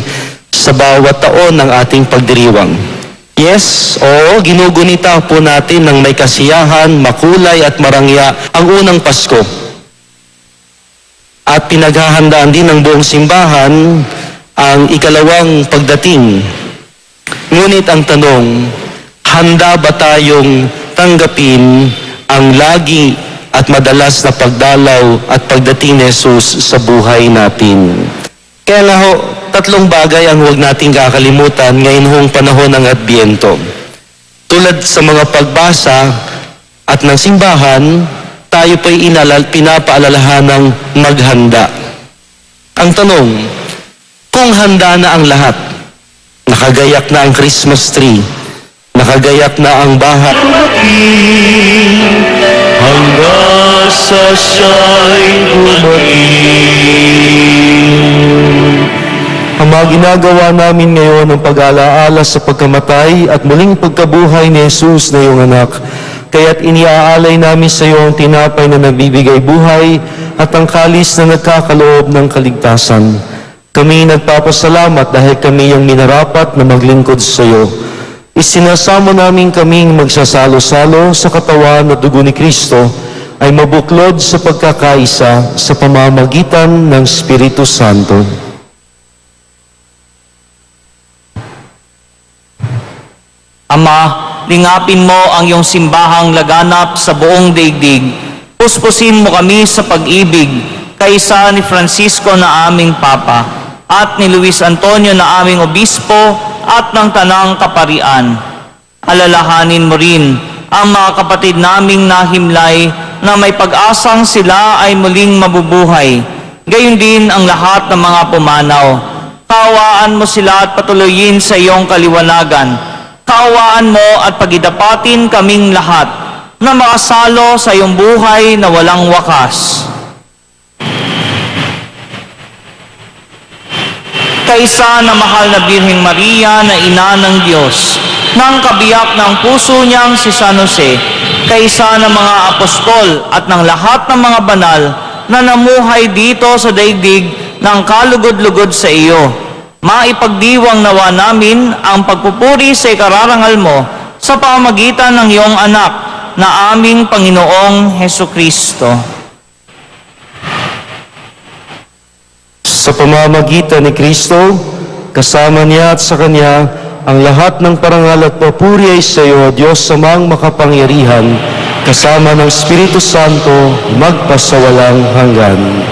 sa bawat taon ng ating pagdiriwang. Yes, ginugunita po natin ng may kasiyahan, makulay at marangya ang unang Pasko. At pinaghahandaan din ng buong simbahan ang ikalawang pagdating. Ngunit ang tanong, handa ba tayong tanggapin ang lagi at madalas na pagdalaw at pagdating ni Jesus sa buhay natin? Kaya nga ho, tatlong bagay ang huwag nating kakalimutan ngayon hong panahon ng Adbyento. Tulad sa mga pagbasa at ng simbahan, tayo po'y pinapaalalahanang maghanda. Ang tanong, kung handa na ang lahat, nakagayak na ang Christmas tree, nakagayak na ang bahay, hanggang sa siya'y dumating. ang mga ginagawa namin ngayon ang pag-alaala sa pagkamatay at muling pagkabuhay ni Jesus na iyong anak. Kaya't iniaalay namin sa iyo ang tinapay na nagbibigay buhay at ang kalis na nagkakaloob ng kaligtasan. Kami nagpapasalamat dahil kami yung minarapat na maglingkod sa iyo. Isinasamo namin kaming magsasalo-salo sa katawan at dugo ni Kristo ay mabuklod sa pagkakaisa sa pamamagitan ng Espiritu Santo. Ama, lingapin mo ang iyong simbahang laganap sa buong daigdig. Puspusin mo kami sa pag-ibig, kaisa ni Francisco na aming Papa, at ni Luis Antonio na aming Obispo, at ng Tanang Kaparian. Alalahanin mo rin ang mga kapatid naming nahimlay na may pag-asang sila ay muling mabubuhay. Gayon din ang lahat ng mga pumanaw. Kaawaan mo sila at patuloyin sa iyong kaliwanagan. Kaawaan mo at pagidapatin kaming lahat na makasalo sa iyong buhay na walang wakas. Kaisa na mahal na Birheng Maria na ina ng Diyos, ng kabiyak ng puso niyang si San Jose, kaisa ng mga apostol at ng lahat ng mga banal na namuhay dito sa daigdig ng kalugod-lugod sa iyo, maipagdiwang nawa namin ang pagpupuri sa ikararangal mo sa pamagitan ng iyong anak na aming Panginoong Hesukristo. Sa pamamagitan ni Kristo, kasama niya at sa Kanya, ang lahat ng parangal at papuri ay sa iyo, Diyos Amang makapangyarihan, kasama ng Espiritu Santo, magpasawalang hanggan.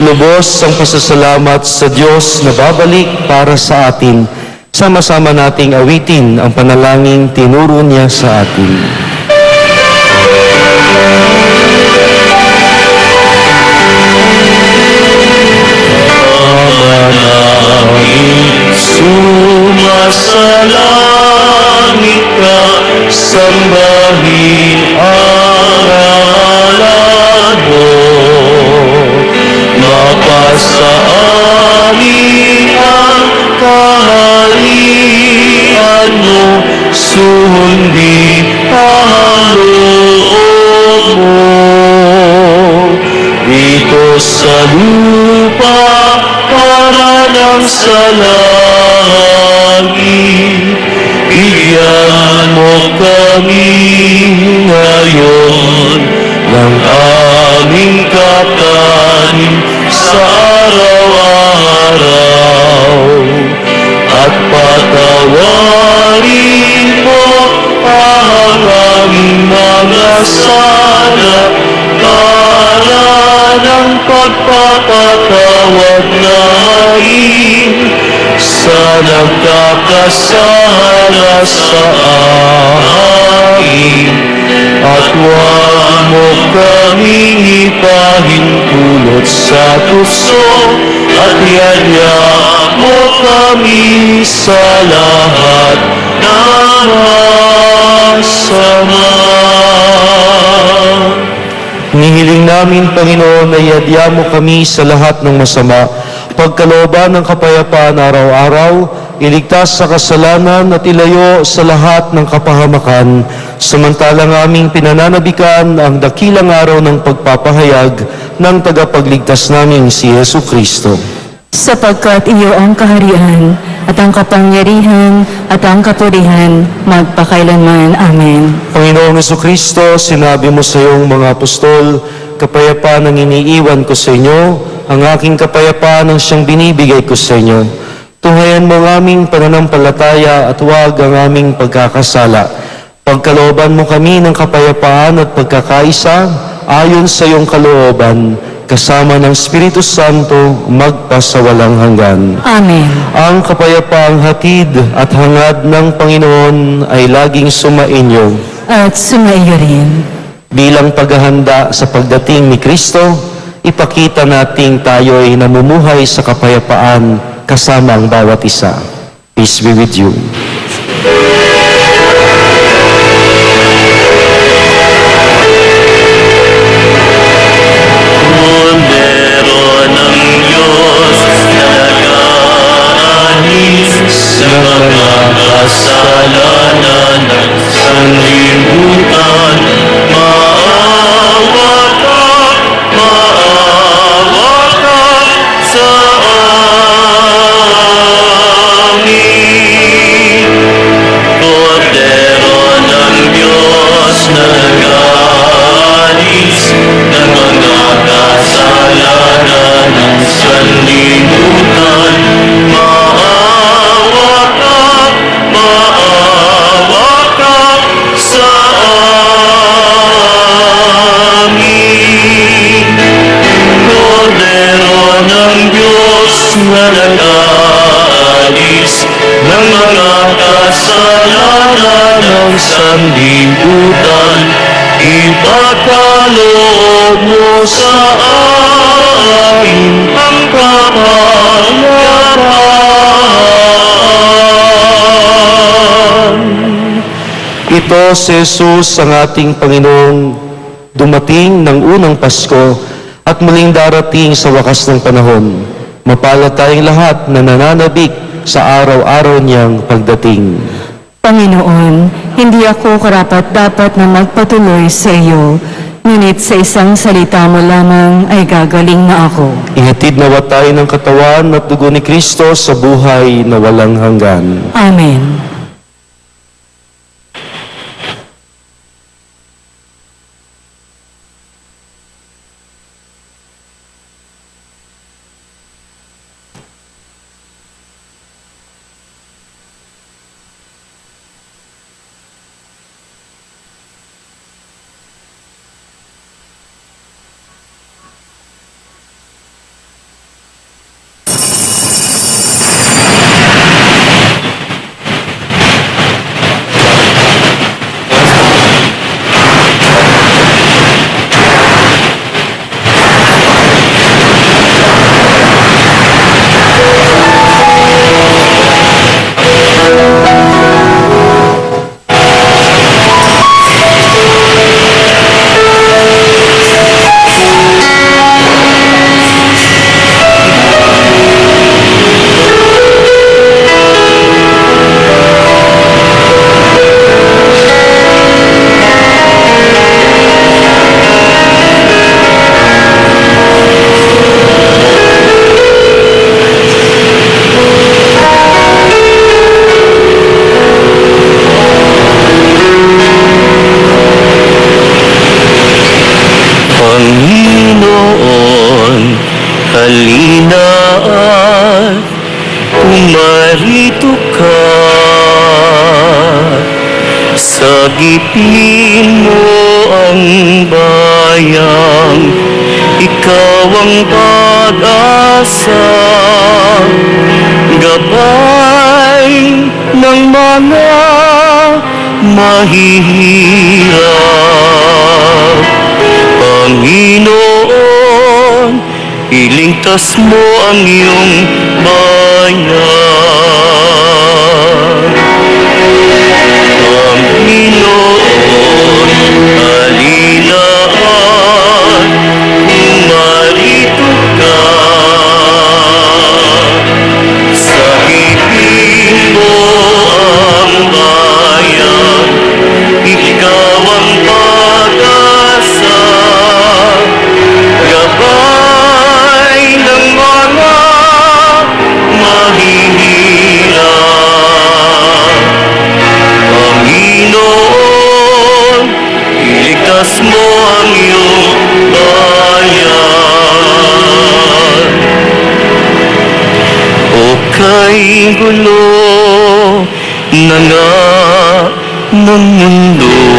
Lubos ang pasasalamat sa Diyos na babalik para sa atin. Sama-sama nating awitin ang panalangin tinuro niya sa atin. Sumasalangit ka, sambahin ang ngalan mo. Mapasa amin ang kaharian mo, sundin ang loob mo. Dito sa lupa, para ng sa langit, bigyan mo kami ngayon ng aming kakanin sa araw-araw, at patawarin mo ang aming mga sala para ng pagpapatawad namin sa nagkakasala sa amin, at huwag mo kaming ipahintulot sa puso, at yaya mo kami sa lahat ng masama. Nihiling namin, Panginoon, na iadya mo kami sa lahat ng masama, pagkalooban ng kapayapaan araw-araw, iligtas sa kasalanan at ilayo sa lahat ng kapahamakan, samantalang aming pinananabikan ang dakilang araw ng pagpapahayag ng tagapagligtas naming si Yesu Kristo. Sapagkat iyo ang kaharian at ang kapangyarihan at ang kapurihan magpakailanman. Amen. Panginoong Jesucristo, sinabi mo sa iyong mga apostol, kapayapaan ang iniiwan ko sa inyo, ang aking kapayapaan ang siyang binibigay ko sa inyo. Tunghayan mo ang aming pananampalataya at huwag ang aming pagkakasala. Pagkalooban mo kami ng kapayapaan at pagkakaisa ayon sa iyong kalooban, kasama ng Espiritu Santo magpasawalang hanggan. Amen. Ang kapayapaang hatid at hangad ng Panginoon ay laging sumainyo. At sumaiyo rin. Bilang paghahanda sa pagdating ni Kristo, ipakita nating tayo'y namumuhay sa kapayapaan kasama ang bawat isa. Peace be with you. Kordero ng Diyos na nag-aalis sa mga kasalanan ng sanlibutan, maawa ka sa amin. Kordero ng Diyos na nag-aalis ng mga kasalanan ng sanlibutan, maawa ka sa amin. Kordero ng Diyos na nag-aalis ng mga kasalanan ng sanlibutan, ipagkaloob mo sa amin ang kapayapaan. Ito si Jesus ang ating Panginoong dumating ng unang Pasko at muling darating sa wakas ng panahon. Mapalad tayong lahat na nananabik sa araw-araw niyang pagdating. Panginoon, hindi ako karapat-dapat na magpatuloy sa iyo, ngunit sa isang salita mo lamang ay gagaling na ako. Ihatid nawa tayo ng katawan at dugo ni Kristo sa buhay na walang hanggan. Amen. Panginoon, halina at pumarito ka. Sagipin mo ang bayang, ikaw ang pag-asa, gabay ng mga mahihirap. Panginoon, iligtas mo ang iyong bayan. Panginoon, halina at pumarito ka. Sagipin gulo na nga ng mundo.